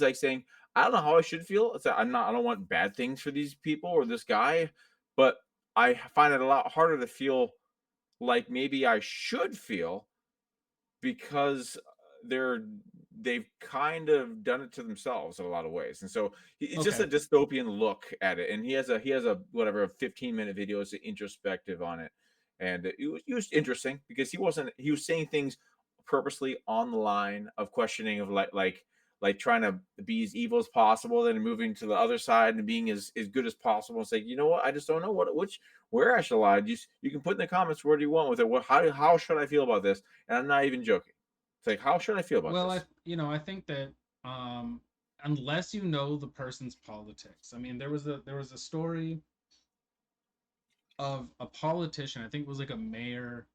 like saying, I don't know how I should feel. It's like, I don't want bad things for these people or this guy, but I find it a lot harder to feel like maybe I should feel because they're they've kind of done it to themselves in a lot of ways. And so it's just a Okay. dystopian look at it. And he has a whatever, a 15-minute video is introspective on it. And it was interesting because he was saying things purposely on the line of questioning, of like trying to be as evil as possible, then moving to the other side and being as good as possible. It's like, you know what? I just don't know where I should lie. You can put in the comments where do you want with it. How should I feel about this? And I'm not even joking. It's like, how should I feel about Well, I this? I think that um unless you know the person's politics. I mean, there was a story of a politician, I think it was like a mayor.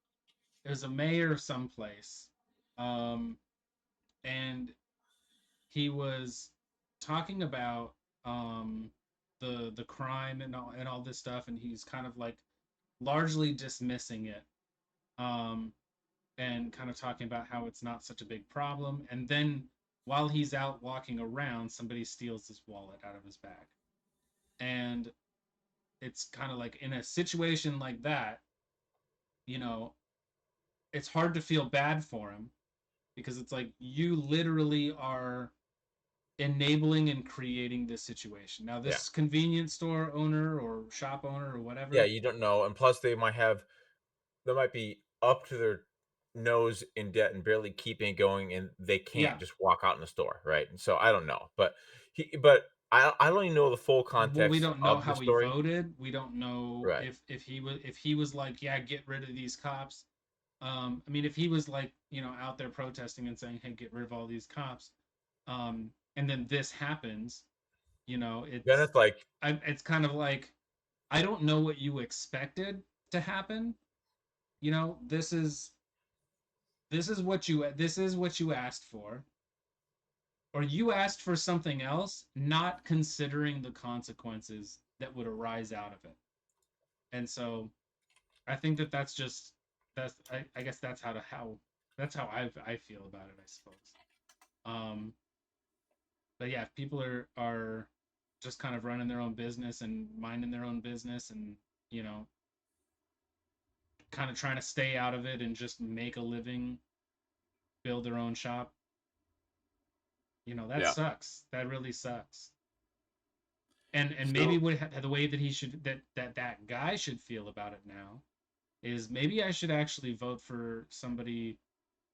It was a mayor of some place. Um and he was talking about the crime and all this stuff, and he's kind of like largely dismissing it, um and kind of talking about how it's not such a big problem. And then while he's out walking around, somebody steals his wallet out of his bag. And it's kind of like in a situation like that, you know, it's hard to feel bad for him because it's like you literally are enabling and creating this situation. Now, Yeah. this convenience store owner or shop owner or Yeah, whatever, you don't know, and plus they might be up to their nose in debt and barely keeping it going, and they can't yeah, just walk out in the store, right? And so I don't know, but I don't even know the full well, we context don't know of the how he story. voted. We don't know Right. if he was like, yeah, get rid of these cops. I mean, if he was like, out there protesting and saying, hey, get rid of all these cops, and then this happens, Then it's like, it's kind of like, I don't know what you expected to happen. This is what you asked for, or you asked for something else, not considering the consequences that would arise out of it. And so I think that's just I guess that's how I feel about it, I suppose. Um, but yeah, if people are just kind of running their own business and minding their own business, and you know kind of trying to stay out of it and just make a living, build their own shop, that yeah. sucks. That really sucks. And maybe So what the way that he should that guy should feel about it now is maybe I should actually vote for somebody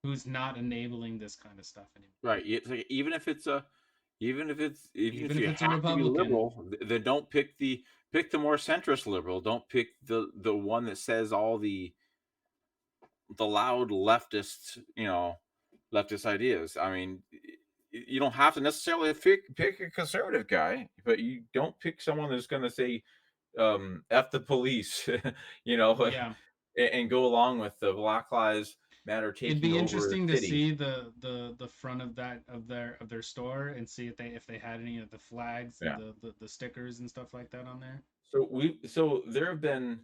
who's not enabling this kind of stuff anymore. right, it's like, even Even if if you it's a have to be Republican. liberal, then don't pick the more centrist liberal. Don't pick the one that says all the loud leftist ideas. I mean, you don't have to necessarily pick a conservative guy, but you don't pick someone that's going to say "f the police," Yeah, and go along with the Black Lives Matter it'd taking be over a interesting to city. see the front of their store and see if they had any of the flags and Yeah. the stickers and stuff like that on there. So there have been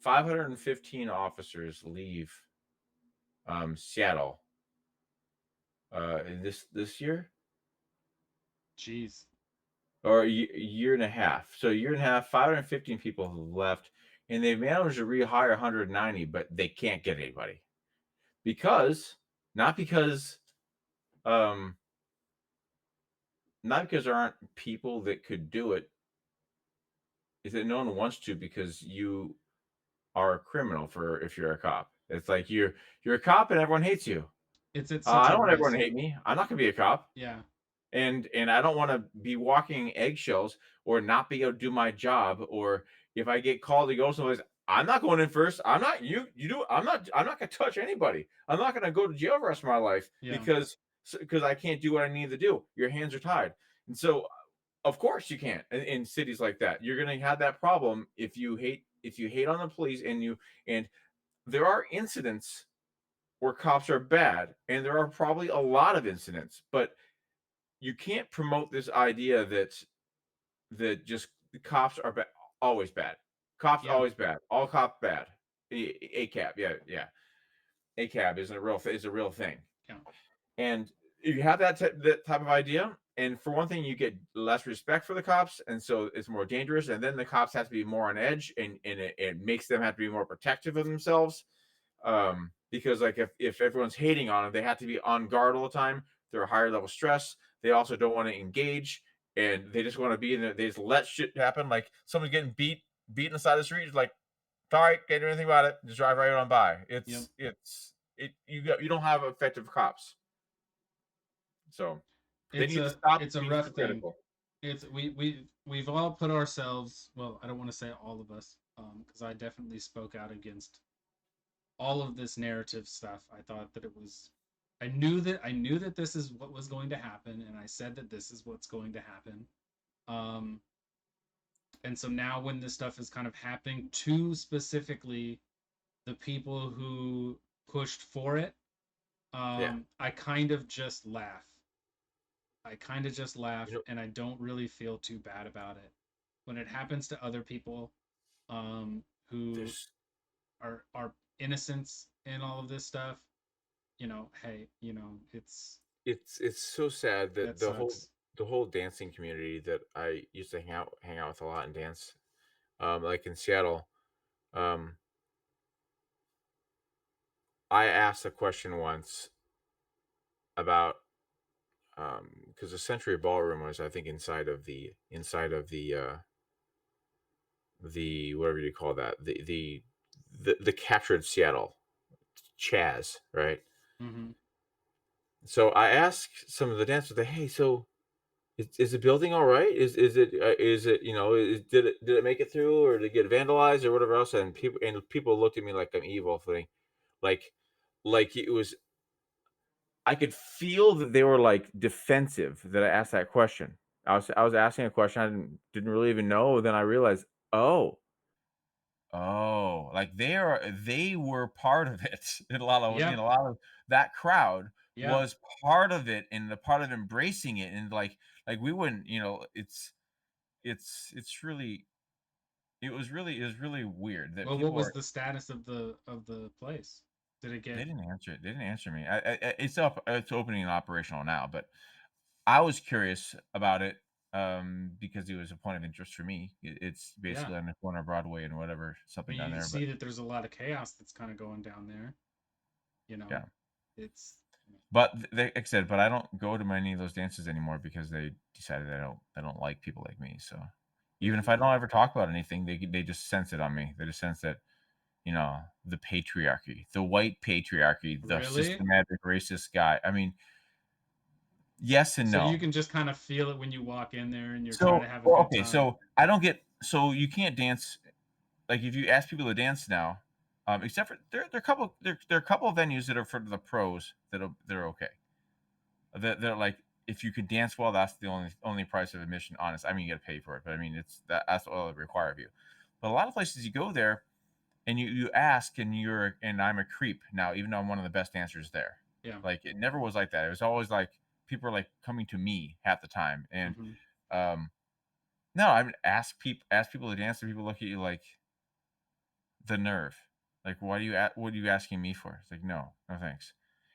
515 officers leave Seattle in this year. Jeez. Or a year and a half. So a year and a half, 515 people have left, and they've managed to rehire 190, but they can't get anybody because not because um not because there aren't people that could do it. Is that no one wants to because you are a criminal for if you're a cop. It's like you're a cop and everyone hates you. It's at such I a don't want everyone risk. to hate me. I'm not gonna be a cop. Yeah. And I don't want to be walking eggshells or not be able to do my job, or if I get called to go someplace, I'm not going in first. I'm not you. You do. I'm not gonna touch anybody. I'm not gonna go to jail the rest of my life Yeah. because I can't do what I need to do. Your hands are tied, and so of course you can't in cities like that. You're gonna have that problem if you hate on the police and there are incidents where cops are bad, and there are probably a lot of incidents, but you can't promote this idea that just cops are always bad. Cops Yeah. always bad. All cops bad. ACAB, yeah, yeah. ACAB is a real thing. Yeah. And if you have that type of idea, and for one thing, you get less respect for the cops, and so it's more dangerous. And then the cops have to be more on edge, and it makes them have to be more protective of themselves. Because like if everyone's hating on them, they have to be on guard all the time. They're a higher level stress. They also don't want to engage, and they just want to be in there. They just let shit happen. Like someone's getting beat on the side of the street. It's like, all right, can't do anything about it. Just drive right on by. Yep. You don't have effective cops, so they need to stop It's a being rough thing. hypocritical. It's we've all put ourselves, well, I don't want to say all of us, because I definitely spoke out against all of this narrative stuff. I thought that it was, I knew that this is what was going to happen, and I said that this is what's going to happen. Um, and so now when this stuff is kind of happening to specifically the people who pushed for it, Yeah, I kind of just laugh. I kind of just you laugh, know, and I don't really feel too bad about it. When it happens to other people, who there's are innocents in all of this stuff, hey, it's so sad that that sucks. the whole dancing community that I used to hang out with a lot and dance, like in Seattle. Um, I asked a question once about because the Century Ballroom was, I think, the whatever you call that, the captured Seattle Chaz, right? Hmm. So I asked some of the dancers, "Hey, so is the building all right? Is it did it make it through or did it get vandalized or whatever else?" And people looked at me like I'm evil, thing, like it was. I could feel that they were like defensive that I asked that question. I was asking a question I didn't really even know. Then I realized, oh, like they were part of it. And Yep. a lot of that crowd Yeah. was part of it and the part of embracing it. And we wouldn't, it's really it was really weird that Well, what people was are the status of the place? Did it they get? didn't answer it. They didn't answer me. It's opening and operational now, but I was curious about it because it was a point of interest for me. It's Yeah. basically on the corner of Broadway and whatever I something mean, down you there, but see that there's a lot of chaos that's kind of going down there. You know, yeah. it's But like I said, but I don't go to many of those dances anymore because they decided I don't like people like me. So even if I yeah. don't ever talk about anything, they just sense it on me. They just sense that the patriarchy, the white patriarchy, the Really? systematic racist guy. I mean, yes and So you no. can just kind of feel it when you walk in there and you're trying to So have a well, good okay, time. so I don't get so you can't dance like if you ask people to dance now, except for there are a couple of venues that are for the pros that are okay. They're like if you could dance well, that's the only price of admission. Honest, I mean you got to pay for it, but I mean that's all they require of you. But a lot of places you go there and you ask and I'm a creep now, even though I'm one of the best dancers there. Yeah. Like it never was like that. It was always like people are like coming to me half the time, and Hmm. um, no, I would ask people to dance, and people look at you like the nerve. Like, what are you asking me for? It's like, no, no thanks.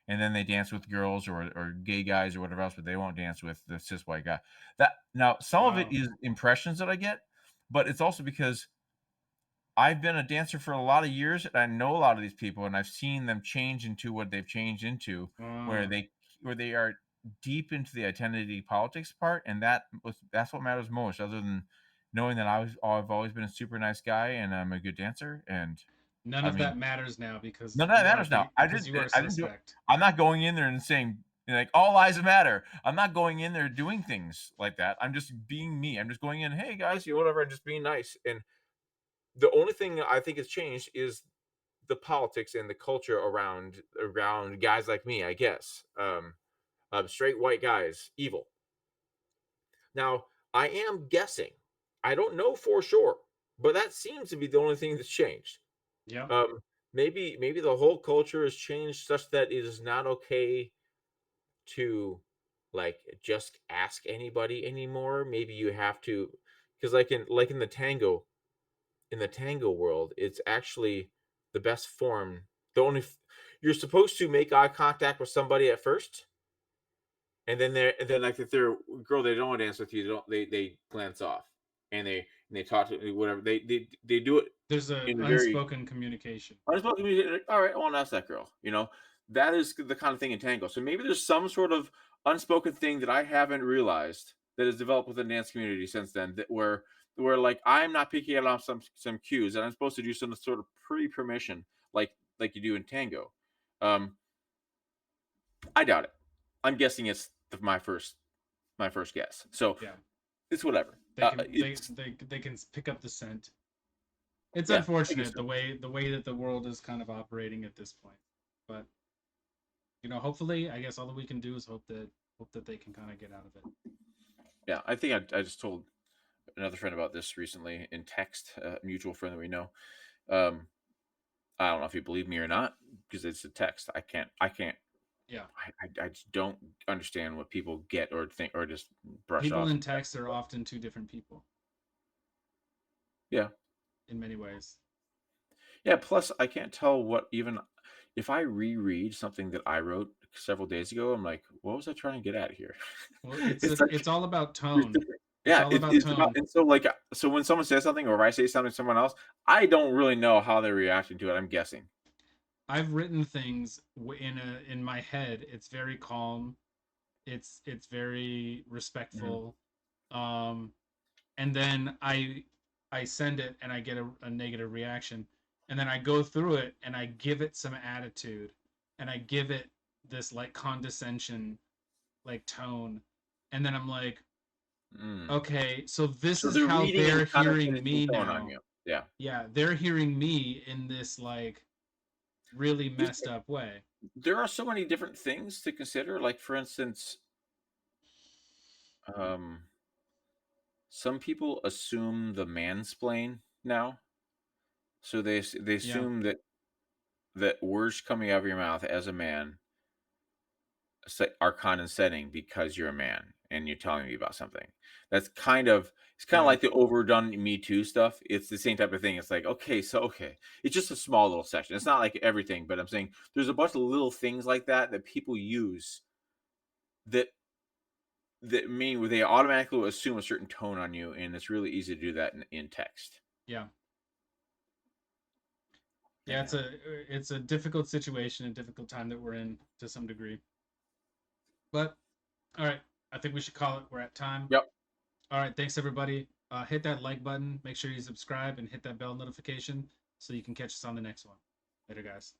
And then they dance with girls or gay guys or whatever else, but they won't dance with the cis white guy. That now some of it Wow. is impressions that I get, but it's also because I've been a dancer for a lot of years and I know a lot of these people and I've seen them change into what they've changed into where Uh, they are deep into the identity politics part and that's what matters most other than knowing that I've always been a super nice guy and I'm a good dancer and None I of mean that matters now because none of that matters now. you are I didn't do it. suspect. I'm not going in there and saying like all lives matter. I'm not going in there doing things like that. I'm just being me. I'm just going in, hey guys, whatever, and just being nice. And The only thing I think has changed is the politics and the culture around guys like me, I guess. Straight white guys, evil. Now, I am guessing. I don't know for sure, but that seems to be the only thing that's changed. Yeah. Maybe the whole culture has changed such that it is not okay to like just ask anybody anymore. Maybe you have to, because like in the tango world, it's actually the best form. The only you're supposed to make eye contact with somebody at first, and then like if they're a girl they don't want to dance with you, they glance off and they talk to whatever they do it There's a in a very unspoken communication. unspoken music. Like, all right, I want to ask that girl. That is the kind of thing in tango. So maybe there's some sort of unspoken thing that I haven't realized that has developed within the dance community since then. That where like I'm not picking up on some cues, and I'm supposed to do some sort of pre-permission, like you do in tango. Um, I doubt it. I'm guessing it's my first guess. So Yeah. it's whatever. They can It's they can pick up the scent. It's yeah, I guess unfortunate so. the way that the world is kind of operating at this point. But hopefully, I guess all that we can do is hope that they can kind of get out of it. Yeah, I think I just told another friend about this recently in text, a mutual friend that we know. Um, I don't know if you believe me or not because it's a text. I can't. Yeah. I just don't understand what people get or think or just brush People off. in text are often two different people Yeah, in many ways. yeah. Plus, I can't tell what even if I reread something that I wrote several days ago. I'm like, what was I trying to get at here? Well, It's like it's all about there's tone. different. It's Yeah, all about it's about tone. and so like so when someone says something or if I say something to someone else, I don't really know how they're reacting to it. I'm guessing. I've written things in my head. It's very calm. It's very Mhm. respectful. Um, and then I send it and I get a negative reaction, and then I go through it and I give it some attitude, and I give it this like condescension like tone, and then I'm like, Mm. okay, so this So is they're how reading in they're kind of hearing finishing me tone on now. you. Yeah. Yeah, they're hearing me in this like really There's messed up way. there are so many different things to consider. Like for instance, um, some people assume the mansplain now. So they Yeah, assume that words coming out of your mouth as a man are condescending because you're a man and you're telling me about something. It's kind of yeah, like the overdone Me Too stuff. It's the same type of thing. It's like, okay. It's just a small little section. It's not like everything, but I'm saying there's a bunch of little things like that people use that that mean where they automatically assume a certain tone on you, and it's really easy to do that in text. yeah. Yeah, Anyhow. it's a difficult situation, a difficult time that we're in to some degree. But all right, I think we should call it. We're at time. Yep. All right, thanks everybody. Hit that like button. Make sure you subscribe and hit that bell notification so you can catch us on the next one. Later, guys.